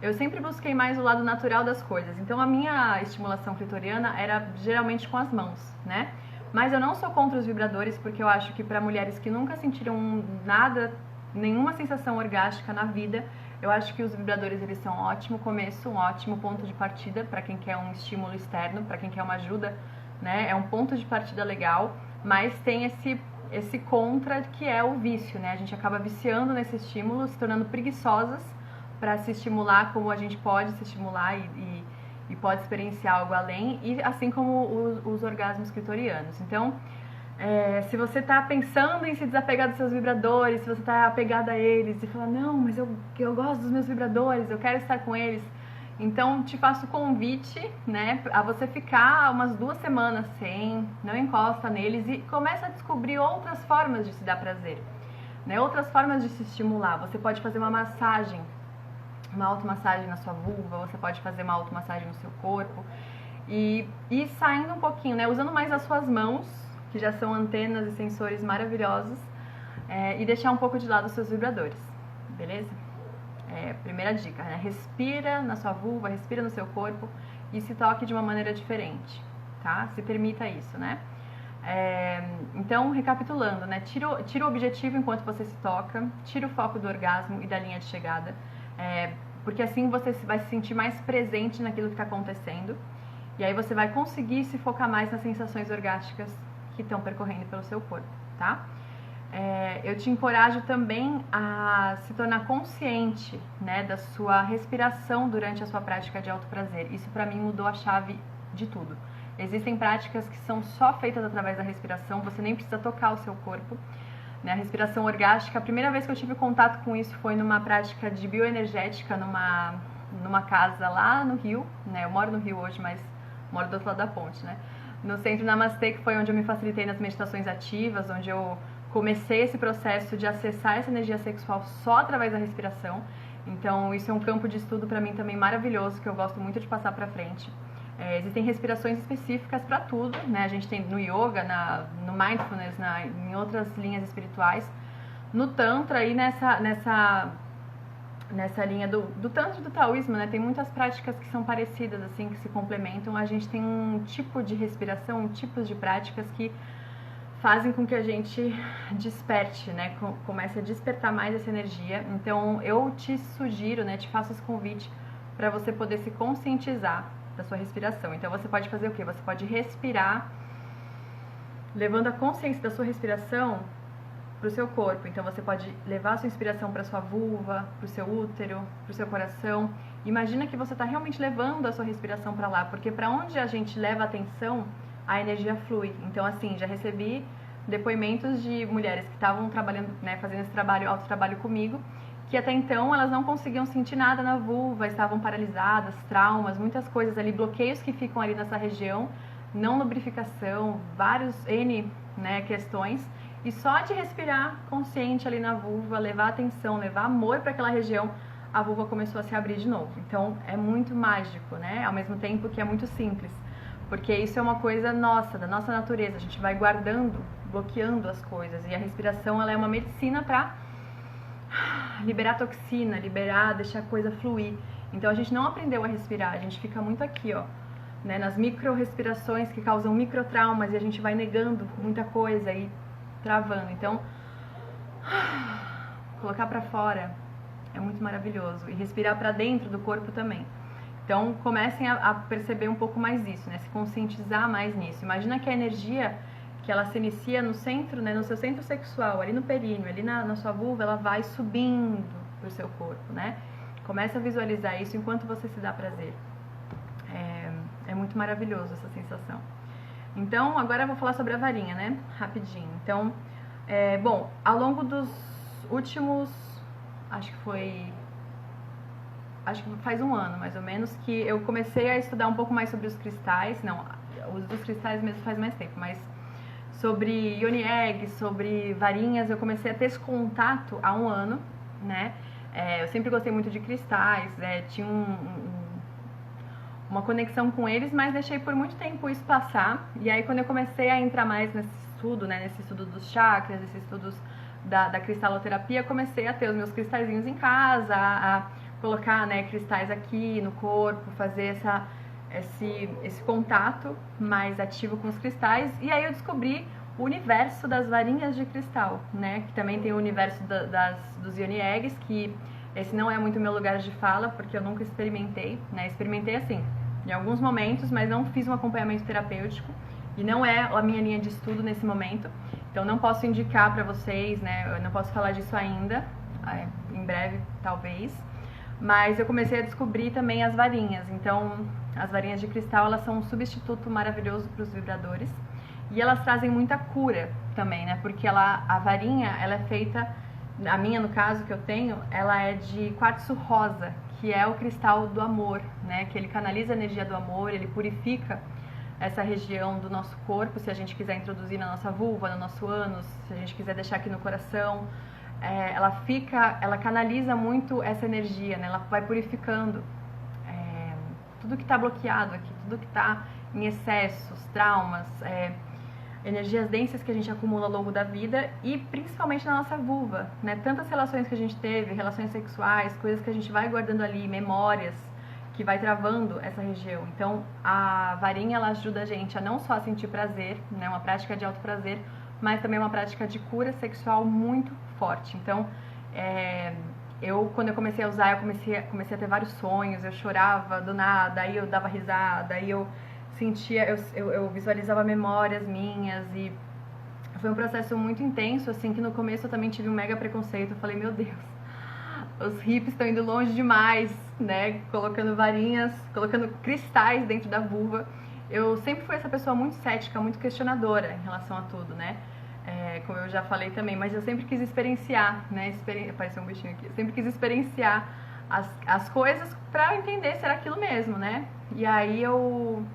eu sempre busquei mais o lado natural das coisas. Então a minha estimulação clitoriana era geralmente com as mãos, né? Mas eu não sou contra os vibradores, porque eu acho que para mulheres que nunca sentiram nada, nenhuma sensação orgástica na vida, eu acho que os vibradores eles são um ótimo começo, um ótimo ponto de partida para quem quer um estímulo externo, para quem quer uma ajuda, né? É um ponto de partida legal, mas tem esse contra que é o vício, né? A gente acaba viciando nesse estímulo, se tornando preguiçosas para se estimular como a gente pode se estimular e pode experienciar algo além, e assim como os orgasmos clitorianos. Então, se você está pensando em se desapegar dos seus vibradores, se você está apegada a eles e fala, não, mas eu gosto dos meus vibradores, eu quero estar com eles, então te faço o convite, né, a você ficar umas 2 semanas sem, não encosta neles e começa a descobrir outras formas de se dar prazer, né, outras formas de se estimular. Você pode fazer uma massagem, uma automassagem na sua vulva, você pode fazer uma automassagem no seu corpo e ir saindo um pouquinho, né, usando mais as suas mãos, que já são antenas e sensores maravilhosos, e deixar um pouco de lado os seus vibradores, beleza? Primeira dica, né? Respira na sua vulva, respira no seu corpo e se toque de uma maneira diferente, tá? Se permita isso, né? Então, recapitulando, né? Tira o objetivo enquanto você se toca, tira o foco do orgasmo e da linha de chegada, porque assim você vai se sentir mais presente naquilo que está acontecendo e aí você vai conseguir se focar mais nas sensações orgásticas que estão percorrendo pelo seu corpo, tá? Eu te encorajo também a se tornar consciente, né, da sua respiração durante a sua prática de autoprazer. Isso pra mim mudou a chave de tudo. Existem práticas que são só feitas através da respiração, você nem precisa tocar o seu corpo, né? A respiração orgástica, a primeira vez que eu tive contato com isso foi numa prática de bioenergética numa casa lá no Rio, né? Eu moro no Rio hoje, mas moro do outro lado da ponte, né? No Centro Namastê, que foi onde eu me facilitei nas meditações ativas, onde eu comecei esse processo de acessar essa energia sexual só através da respiração. Então, isso é um campo de estudo para mim também maravilhoso, que eu gosto muito de passar para frente. Existem respirações específicas para tudo, né? A gente tem no yoga, no mindfulness, em outras linhas espirituais. No Tantra e nessa linha do Tantra e do Taoísmo, né? Tem muitas práticas que são parecidas, assim, que se complementam. A gente tem um tipo de respiração, tipos de práticas que fazem com que a gente desperte, né? Comece a despertar mais essa energia. Então, eu te sugiro, né? Te faço esse convite para você poder se conscientizar da sua respiração. Então, você pode fazer o quê? Você pode respirar, levando a consciência da sua respiração para o seu corpo. Então, você pode levar a sua inspiração para a sua vulva, para o seu útero, para o seu coração. Imagina que você está realmente levando a sua respiração para lá, porque para onde a gente leva a atenção, a energia flui. Então, assim, já recebi depoimentos de mulheres que estavam trabalhando, né, fazendo esse trabalho, autotrabalho comigo, que até então elas não conseguiam sentir nada na vulva, estavam paralisadas, traumas, muitas coisas ali, bloqueios que ficam ali nessa região, não lubrificação, vários N, né, questões. E só de respirar consciente ali na vulva, levar atenção, levar amor para aquela região, a vulva começou a se abrir de novo. Então, é muito mágico, né? Ao mesmo tempo que é muito simples. Porque isso é uma coisa nossa, da nossa natureza. A gente vai guardando, bloqueando as coisas. E a respiração, ela é uma medicina para liberar toxina, deixar a coisa fluir. Então a gente não aprendeu a respirar, a gente fica muito aqui, ó, né, nas micro-respirações que causam microtraumas e a gente vai negando muita coisa e travando. Então, colocar pra fora é muito maravilhoso. E respirar pra dentro do corpo também. Então, comecem a perceber um pouco mais isso, né? Se conscientizar mais nisso. Imagina que a energia que ela se inicia no centro, né, no seu centro sexual, ali no períneo, ali na sua vulva, ela vai subindo pro seu corpo, né? Comece a visualizar isso enquanto você se dá prazer. É muito maravilhoso essa sensação. Então, agora eu vou falar sobre a varinha, né? Rapidinho. Então, bom, ao longo dos últimos, acho que faz um ano, mais ou menos, que eu comecei a estudar um pouco mais sobre os cristais. Não, os dos cristais mesmo faz mais tempo, mas sobre yoni egg, sobre varinhas, eu comecei a ter esse contato há um ano, né? Eu sempre gostei muito de cristais, tinha uma conexão com eles, mas deixei por muito tempo isso passar. E aí quando eu comecei a entrar mais nesse estudo, né, nesse estudo dos chakras, nesses estudos da cristaloterapia, comecei a ter os meus cristalzinhos em casa, a colocar, né, cristais aqui no corpo, fazer esse contato mais ativo com os cristais. E aí eu descobri o universo das varinhas de cristal, né, que também tem o universo dos yoni eggs, que esse não é muito meu lugar de fala, porque eu nunca experimentei, né? Experimentei assim, em alguns momentos, mas não fiz um acompanhamento terapêutico e não é a minha linha de estudo nesse momento. Então não posso indicar para vocês, né? Eu não posso falar disso ainda, em breve talvez. Mas eu comecei a descobrir também as varinhas. Então, as varinhas de cristal, elas são um substituto maravilhoso para os vibradores e elas trazem muita cura também, né? Porque a varinha, ela é feita, a minha, no caso, que eu tenho, ela é de quartzo rosa, que é o cristal do amor, né? Que ele canaliza a energia do amor, ele purifica essa região do nosso corpo, se a gente quiser introduzir na nossa vulva, no nosso ânus, se a gente quiser deixar aqui no coração. Ela canaliza muito essa energia, né? Ela vai purificando tudo que está bloqueado aqui, tudo que está em excessos, traumas, energias densas que a gente acumula ao longo da vida e principalmente na nossa vulva, né? Tantas relações que a gente teve, relações sexuais, coisas que a gente vai guardando ali, memórias que vai travando essa região. Então, a varinha, ela ajuda a gente a não só sentir prazer, né? Uma prática de autoprazer, mas também uma prática de cura sexual muito forte. Então, quando eu comecei a usar, eu comecei a ter vários sonhos, eu chorava do nada, aí eu dava risada, aí eu sentia, eu visualizava memórias minhas e foi um processo muito intenso, assim, que no começo eu também tive um mega preconceito. Eu falei, meu Deus, os hippies estão indo longe demais, né, colocando varinhas, colocando cristais dentro da vulva. Eu sempre fui essa pessoa muito cética, muito questionadora em relação a tudo, né, como eu já falei também, mas eu sempre quis experienciar, né, apareceu um bichinho aqui, eu sempre quis experienciar as coisas pra entender se era aquilo mesmo, né, e aí eu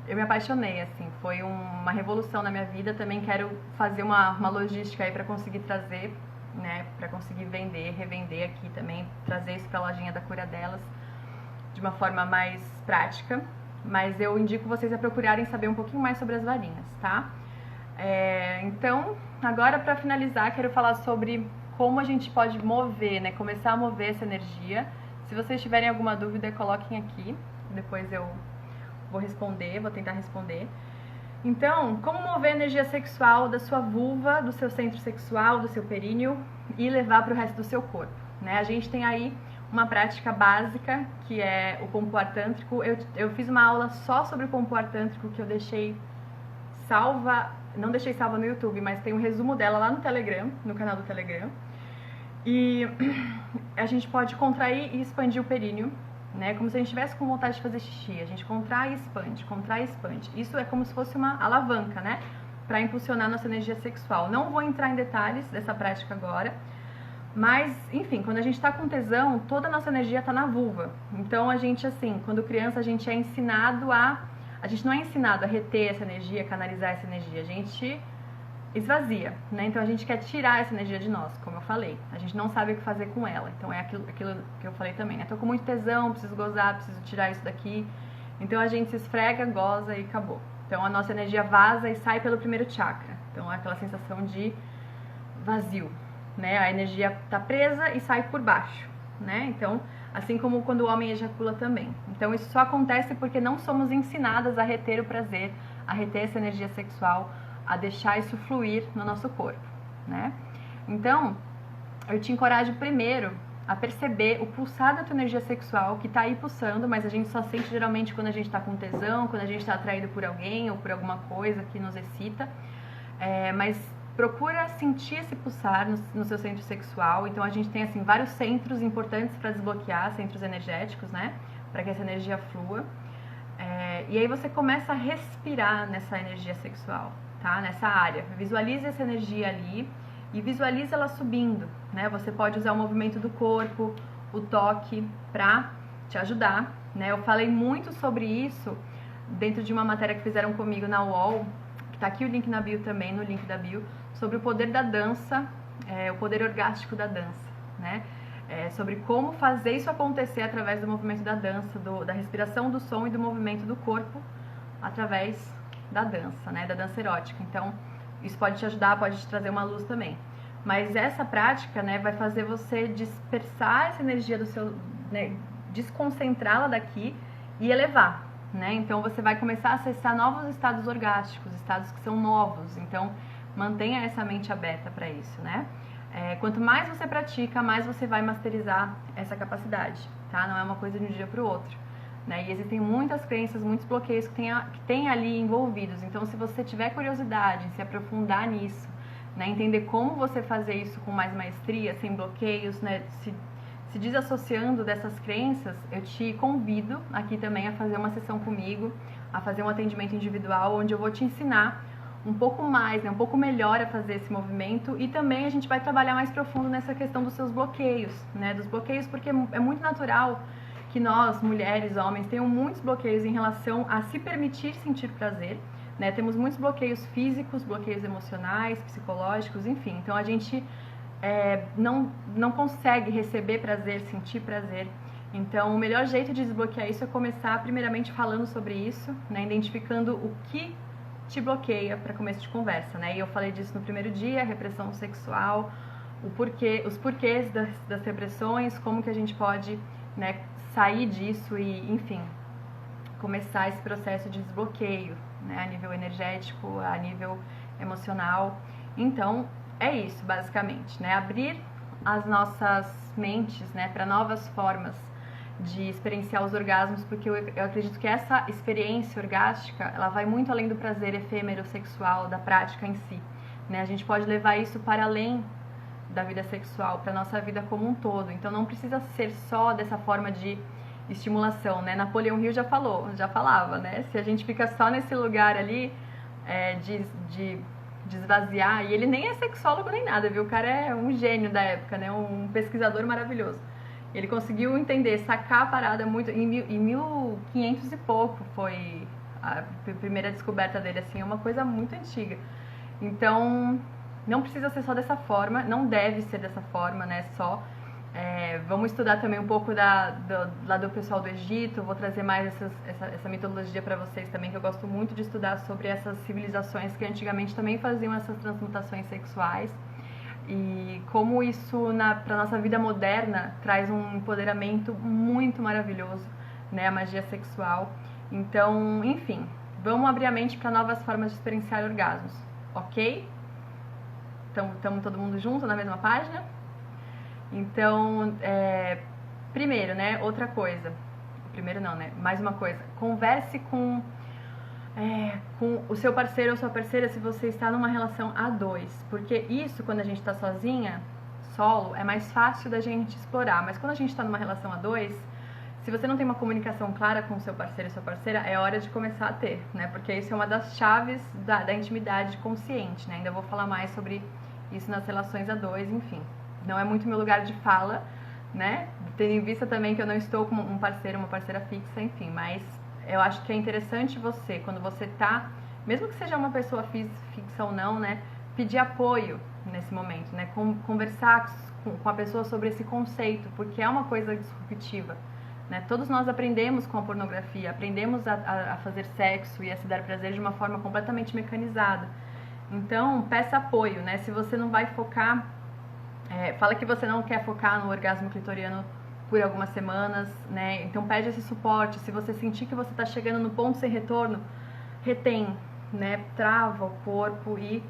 me apaixonei, assim, foi uma revolução na minha vida. Também quero fazer uma logística aí para conseguir trazer, né, para conseguir vender, revender aqui também, trazer isso para a lojinha da Cura Delas de uma forma mais prática. Mas eu indico vocês a procurarem saber um pouquinho mais sobre as varinhas, tá? Então, agora para finalizar, quero falar sobre como a gente pode mover, né, começar a mover essa energia. Se vocês tiverem alguma dúvida, coloquem aqui, depois eu vou tentar responder. Então, como mover a energia sexual da sua vulva, do seu centro sexual, do seu períneo e levar para o resto do seu corpo, né? A gente tem aí uma prática básica, que é o pompoar tântrico. Eu fiz uma aula só sobre o pompoar tântrico que eu deixei salva, não deixei salva no YouTube, mas tem um resumo dela lá no Telegram, no canal do Telegram. E a gente pode contrair e expandir o períneo, né? Como se a gente estivesse com vontade de fazer xixi. A gente contrai e expande, contrai e expande. Isso é como se fosse uma alavanca, né? Para impulsionar nossa energia sexual. Não vou entrar em detalhes dessa prática agora, mas, enfim, quando a gente está com tesão, toda a nossa energia está na vulva. Então, a gente, assim, quando criança, a gente é ensinado a gente não é ensinado a reter essa energia, canalizar essa energia. A gente esvazia, né? Então a gente quer tirar essa energia de nós, como eu falei. A gente não sabe o que fazer com ela. Então é aquilo que eu falei também, né? Tô com muito tesão, preciso gozar, preciso tirar isso daqui. Então a gente se esfrega, goza e acabou. Então a nossa energia vaza e sai pelo primeiro chakra. Então é aquela sensação de vazio, né? A energia tá presa e sai por baixo, né? Então, assim como quando o homem ejacula também. Então, isso só acontece porque não somos ensinadas a reter o prazer, a reter essa energia sexual, a deixar isso fluir no nosso corpo, né? Então, eu te encorajo primeiro a perceber o pulsar da tua energia sexual que tá aí pulsando, mas a gente só sente geralmente quando a gente tá com tesão, quando a gente tá atraído por alguém ou por alguma coisa que nos excita. Mas procura sentir esse pulsar no seu centro sexual. Então a gente tem assim vários centros importantes para desbloquear, centros energéticos, né? Para que essa energia flua. E aí você começa a respirar nessa energia sexual, tá? Nessa área. Visualize essa energia ali e visualize ela subindo, né? Você pode usar o movimento do corpo, o toque para te ajudar, né? Eu falei muito sobre isso dentro de uma matéria que fizeram comigo na UOL, que tá aqui o link na bio também, no link da bio, sobre o poder da dança, o poder orgástico da dança, né? Sobre como fazer isso acontecer através do movimento da dança, da respiração, do som e do movimento do corpo através da dança, né? Da dança erótica. Então, isso pode te ajudar, pode te trazer uma luz também. Mas essa prática, né, vai fazer você dispersar essa energia do seu, né, desconcentrá-la daqui e elevar, né? Então você vai começar a acessar novos estados orgásticos, estados que são novos. Então mantenha essa mente aberta para isso, né? Quanto mais você pratica, mais você vai masterizar essa capacidade, tá? Não é uma coisa de um dia para o outro, né? E existem muitas crenças, muitos bloqueios que tem ali envolvidos. Então, se você tiver curiosidade em se aprofundar nisso, né, entender como você fazer isso com mais maestria, sem bloqueios, né, se desassociando dessas crenças, eu te convido aqui também a fazer uma sessão comigo, a fazer um atendimento individual, onde eu vou te ensinar um pouco mais, né, um pouco melhor a fazer esse movimento, e também a gente vai trabalhar mais profundo nessa questão dos seus bloqueios, né, dos bloqueios, porque é muito natural que nós, mulheres, homens, tenham muitos bloqueios em relação a se permitir sentir prazer, né? Temos muitos bloqueios físicos, bloqueios emocionais, psicológicos, enfim. Então a gente não consegue receber prazer, sentir prazer. Então o melhor jeito de desbloquear isso é começar primeiramente falando sobre isso, né? Identificando o que te bloqueia para começo de conversa, né? E eu falei disso no primeiro dia, repressão sexual, os porquês das repressões, como que a gente pode, né, sair disso e, enfim, começar esse processo de desbloqueio, né, a nível energético, a nível emocional. Então, é isso, basicamente, né, abrir as nossas mentes, né, para novas formas de experienciar os orgasmos, porque eu acredito que essa experiência orgástica, ela vai muito além do prazer efêmero sexual, da prática em si, né, a gente pode levar isso para além da vida sexual, para nossa vida como um todo. Então não precisa ser só dessa forma de estimulação, né? Napoleão Hill já falava, né? Se a gente fica só nesse lugar ali de esvaziar, e ele nem é sexólogo nem nada, viu? O cara é um gênio da época, né? Um pesquisador maravilhoso. Ele conseguiu entender, sacar a parada muito... Em 1500 e pouco foi a primeira descoberta dele, assim, é uma coisa muito antiga. Então... não precisa ser só dessa forma, não deve ser dessa forma, né? Vamos estudar também um pouco lá do pessoal do Egito, vou trazer mais essa mitologia para vocês também, que eu gosto muito de estudar sobre essas civilizações que antigamente também faziam essas transmutações sexuais e como isso para nossa vida moderna traz um empoderamento muito maravilhoso, né? A magia sexual. Então, enfim, vamos abrir a mente para novas formas de experienciar orgasmos, ok? Estamos todo mundo junto na mesma página? Então, primeiro, né, outra coisa. Primeiro não, né? Mais uma coisa. Converse com o seu parceiro ou sua parceira se você está numa relação a dois. Porque isso, quando a gente está sozinha, solo, é mais fácil da gente explorar. Mas quando a gente está numa relação a dois, se você não tem uma comunicação clara com o seu parceiro e sua parceira, é hora de começar a ter, né? Porque isso é uma das chaves da intimidade consciente, né? Ainda vou falar mais sobre isso nas relações a dois, enfim. Não é muito meu lugar de fala, né? Tendo em vista também que eu não estou com um parceiro, uma parceira fixa, enfim. Mas eu acho que é interessante você, quando você tá, mesmo que seja uma pessoa fixa ou não, né? Pedir apoio nesse momento, né? Conversar com a pessoa sobre esse conceito, porque é uma coisa disruptiva. Né? Todos nós aprendemos com a pornografia, aprendemos a fazer sexo e a se dar prazer de uma forma completamente mecanizada. Então, peça apoio, né? Se você não vai focar Fala que você não quer focar no orgasmo clitoriano por algumas semanas, né? Então pede esse suporte. Se você sentir que você está chegando no ponto sem retorno, retém, né? Trava o corpo e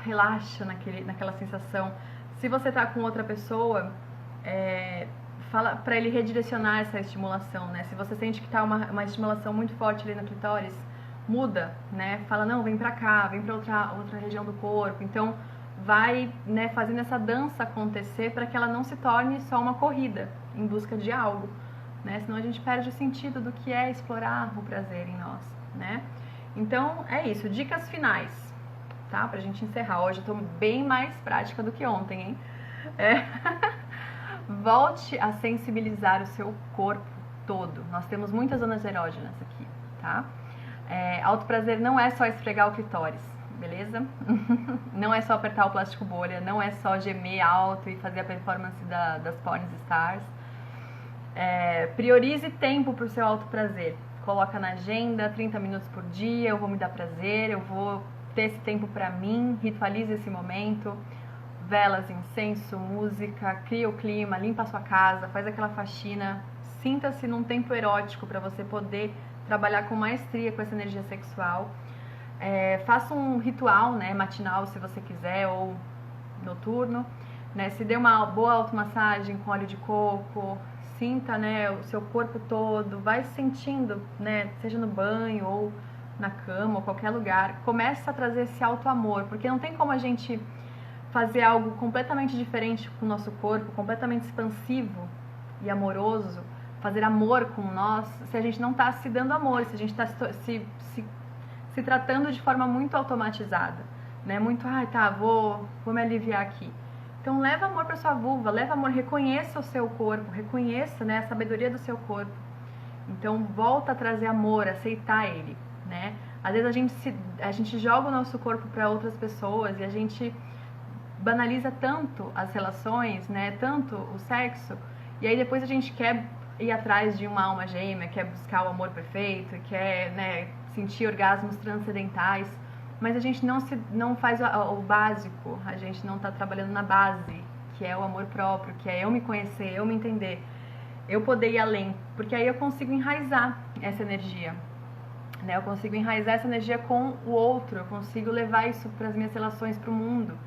relaxa naquela sensação. Se você está com outra pessoa, fala para ele redirecionar essa estimulação, né? Se você sente que está uma estimulação muito forte ali no clitóris, muda, né? Fala, não, vem pra cá, vem pra outra região do corpo. Então, vai, né, fazendo essa dança acontecer para que ela não se torne só uma corrida em busca de algo, né? Senão a gente perde o sentido do que é explorar o prazer em nós, né? Então, é isso. Dicas finais, tá? Pra gente encerrar. Hoje eu tô bem mais prática do que ontem, hein? Volte a sensibilizar o seu corpo todo. Nós temos muitas zonas erógenas aqui, tá? Autoprazer não é só esfregar o clitóris, beleza? Não é só apertar o plástico bolha, não é só gemer alto e fazer a performance das porn stars. Priorize tempo pro seu autoprazer. Coloca na agenda, 30 minutos por dia, eu vou me dar prazer, eu vou ter esse tempo pra mim, ritualize esse momento. Velas, incenso, música, cria o clima, limpa a sua casa, faz aquela faxina. Sinta-se num tempo erótico para você poder trabalhar com maestria com essa energia sexual. Faça um ritual, né, matinal, se você quiser, ou noturno, né? Se dê uma boa automassagem com óleo de coco, sinta, né, o seu corpo todo, vai sentindo, né, seja no banho ou na cama ou qualquer lugar. Começa a trazer esse auto-amor, porque não tem como a gente fazer algo completamente diferente com o nosso corpo, completamente expansivo e amoroso, fazer amor com nós, se a gente não está se dando amor, se a gente está se tratando de forma muito automatizada, né? Muito, vou me aliviar aqui. Então leva amor para sua vulva, leva amor, reconheça o seu corpo, reconheça, né, a sabedoria do seu corpo. Então volta a trazer amor, aceitar ele, né? Às vezes a gente joga o nosso corpo para outras pessoas e a gente banaliza tanto as relações, né, tanto o sexo, e aí depois a gente quer ir atrás de uma alma gêmea, quer buscar o amor perfeito, quer, né, sentir orgasmos transcendentais, mas a gente não faz o básico, a gente não está trabalhando na base, que é o amor próprio, que é eu me conhecer, eu me entender, eu poder ir além, porque aí eu consigo enraizar essa energia, né, eu consigo enraizar essa energia com o outro, eu consigo levar isso para as minhas relações, para o mundo,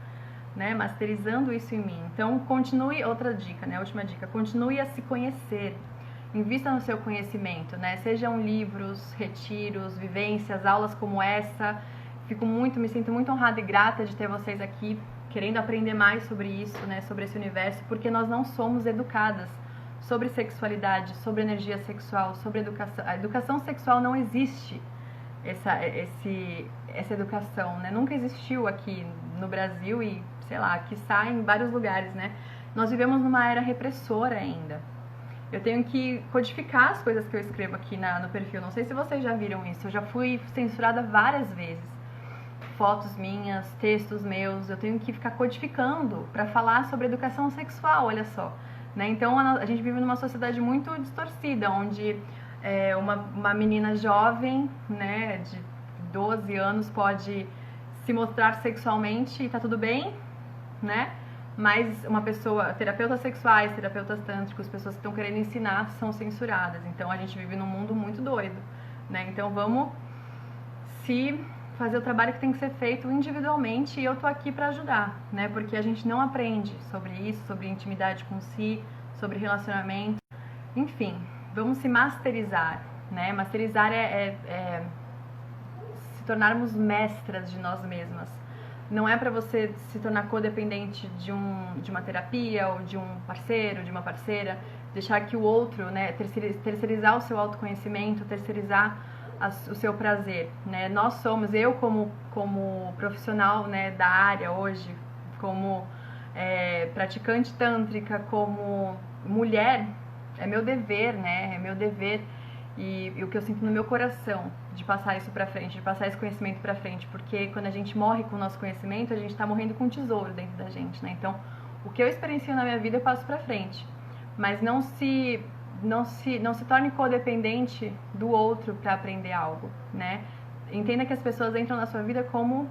né, masterizando isso em mim. Então, continue, outra dica, né, última dica, continue a se conhecer, invista no seu conhecimento, né, sejam livros, retiros, vivências, aulas como essa. Me sinto muito honrada e grata de ter vocês aqui, querendo aprender mais sobre isso, né, sobre esse universo, porque nós não somos educadas sobre sexualidade, sobre energia sexual, sobre educação. A educação sexual não existe. Essa educação, né? Nunca existiu aqui no Brasil e, sei lá, quiçá em vários lugares, né? Nós vivemos numa era repressora ainda. Eu tenho que codificar as coisas que eu escrevo aqui no perfil. Não sei se vocês já viram isso. Eu já fui censurada várias vezes. Fotos minhas, textos meus. Eu tenho que ficar codificando para falar sobre educação sexual, olha só. Né? Então a gente vive numa sociedade muito distorcida, onde uma menina jovem, né, de 12 anos pode se mostrar sexualmente e tá tudo bem, né? Mas uma pessoa, terapeutas sexuais, terapeutas tântricos, pessoas que estão querendo ensinar são censuradas. Então a gente vive num mundo muito doido, né? Então vamos fazer o trabalho que tem que ser feito individualmente, e eu tô aqui para ajudar, né? Porque a gente não aprende sobre isso, sobre intimidade com si, sobre relacionamento, enfim. Vamos se masterizar, né? Masterizar é se tornarmos mestras de nós mesmas. Não é para você se tornar codependente de uma terapia ou de um parceiro, de uma parceira, deixar que o outro, né, terceirizar o seu autoconhecimento, terceirizar o seu prazer, né? Nós somos, eu como profissional, né, da área hoje, como praticante tântrica, como mulher, é meu dever, né? É meu dever e o que eu sinto no meu coração de passar isso pra frente, de passar esse conhecimento pra frente, porque quando a gente morre com o nosso conhecimento, a gente tá morrendo com um tesouro dentro da gente, né? Então, o que eu experiencio na minha vida, eu passo pra frente. Mas não se torne codependente do outro para aprender algo, né? Entenda que as pessoas entram na sua vida como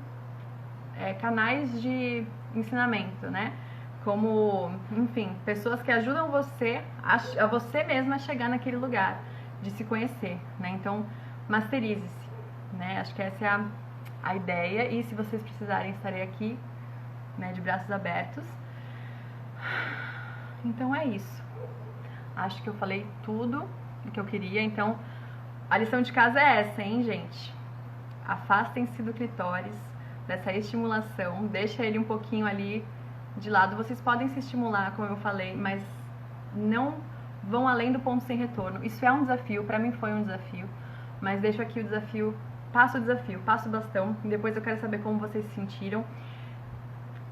canais de ensinamento, né? como, enfim, pessoas que ajudam você a você mesma a chegar naquele lugar de se conhecer, né? Então, masterize-se, né? Acho que essa é a ideia, e se vocês precisarem, estarei aqui, né, de braços abertos. Então é isso. Acho que eu falei tudo o que eu queria, então a lição de casa é essa, hein, gente? Afastem-se do clitóris, dessa estimulação, deixa ele um pouquinho ali de lado. Vocês podem se estimular, como eu falei, mas não vão além do ponto sem retorno. Isso é um desafio, pra mim foi um desafio, mas deixo aqui o desafio, passo o bastão, e depois eu quero saber como vocês se sentiram.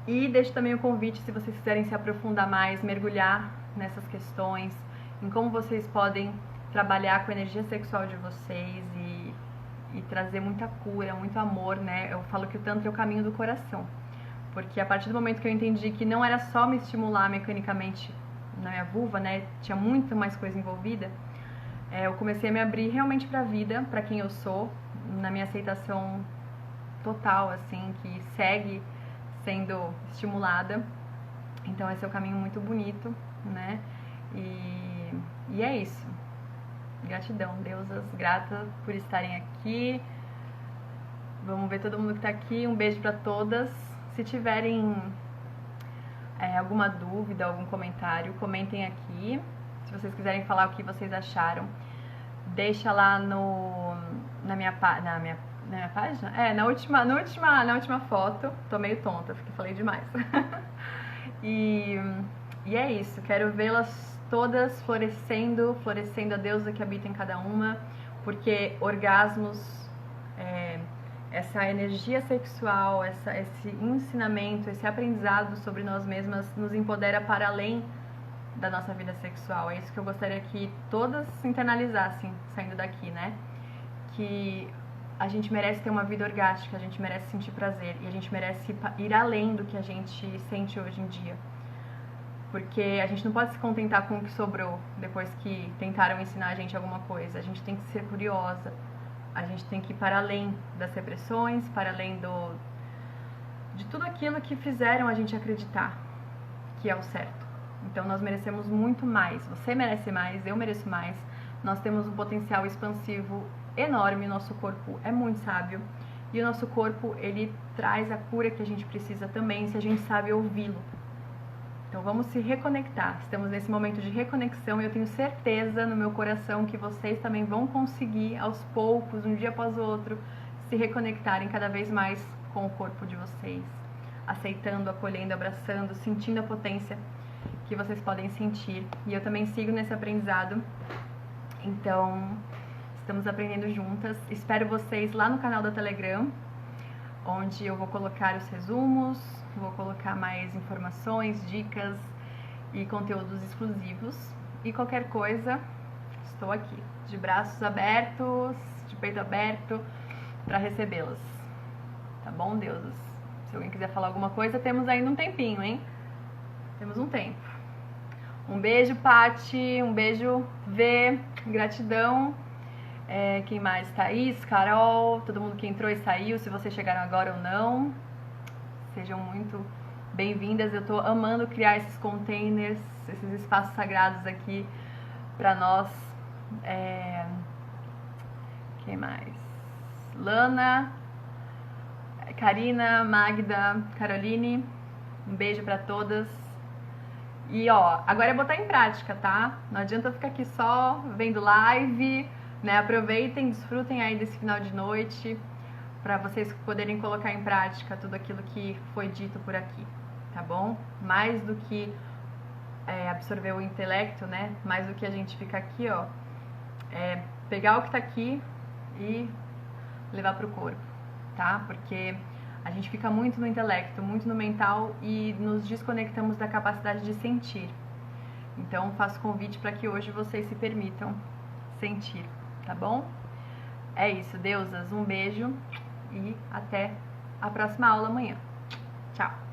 E deixo também o convite, se vocês quiserem se aprofundar mais, mergulhar nessas questões, em como vocês podem trabalhar com a energia sexual de vocês e trazer muita cura, muito amor, né? Eu falo que o Tantra é o caminho do coração, porque a partir do momento que eu entendi que não era só me estimular mecanicamente na minha vulva, né? Tinha muito mais coisa envolvida, eu comecei a me abrir realmente pra vida, pra quem eu sou, na minha aceitação total, assim, que segue sendo estimulada. Então esse é um caminho muito bonito, né? E é isso. Gratidão, deusas, grata por estarem aqui. Vamos ver todo mundo que tá aqui. Um beijo pra todas. Se tiverem alguma dúvida, algum comentário, comentem aqui. Se vocês quiserem falar o que vocês acharam, deixa lá na minha página? Na última foto. Tô meio tonta, porque falei demais. E é isso, quero vê-las todas florescendo a deusa que habita em cada uma, porque orgasmos, essa energia sexual, esse ensinamento, esse aprendizado sobre nós mesmas nos empodera para além da nossa vida sexual. É isso que eu gostaria que todas se internalizassem saindo daqui, né? Que a gente merece ter uma vida orgástica, a gente merece sentir prazer e a gente merece ir além do que a gente sente hoje em dia. Porque a gente não pode se contentar com o que sobrou depois que tentaram ensinar a gente alguma coisa. A gente tem que ser curiosa, a gente tem que ir para além das repressões, para além de tudo aquilo que fizeram a gente acreditar que é o certo. Então nós merecemos muito mais, você merece mais, eu mereço mais. Nós temos um potencial expansivo enorme, nosso corpo é muito sábio e o nosso corpo, ele traz a cura que a gente precisa também, se a gente sabe ouvi-lo. Então vamos se reconectar, estamos nesse momento de reconexão e eu tenho certeza no meu coração que vocês também vão conseguir aos poucos, um dia após o outro, se reconectarem cada vez mais com o corpo de vocês, aceitando, acolhendo, abraçando, sentindo a potência que vocês podem sentir. E eu também sigo nesse aprendizado, então estamos aprendendo juntas. Espero vocês lá no canal da Telegram, onde eu vou colocar os resumos, vou colocar mais informações, dicas e conteúdos exclusivos. E qualquer coisa, estou aqui, de braços abertos, de peito aberto, para recebê-las. Tá bom, deusas? Se alguém quiser falar alguma coisa, temos ainda um tempinho, hein? Temos um tempo. Um beijo, Pati, um beijo, Vê, gratidão. Quem mais? Thaís, Carol, todo mundo que entrou e saiu, se vocês chegaram agora ou não. Sejam muito bem-vindas. Eu tô amando criar esses containers, esses espaços sagrados aqui pra nós. Quem mais? Lana, Karina, Magda, Caroline, um beijo pra todas. E ó, agora é botar em prática, tá? Não adianta eu ficar aqui só vendo live, né? Aproveitem, desfrutem aí desse final de noite para vocês poderem colocar em prática tudo aquilo que foi dito por aqui, tá bom? Mais do que absorver o intelecto, né? Mais do que a gente ficar aqui, ó, pegar o que tá aqui e levar pro corpo, tá? Porque a gente fica muito no intelecto, muito no mental e nos desconectamos da capacidade de sentir. Então, faço convite para que hoje vocês se permitam sentir, tá bom? É isso, deusas. Um beijo e até a próxima aula amanhã. Tchau!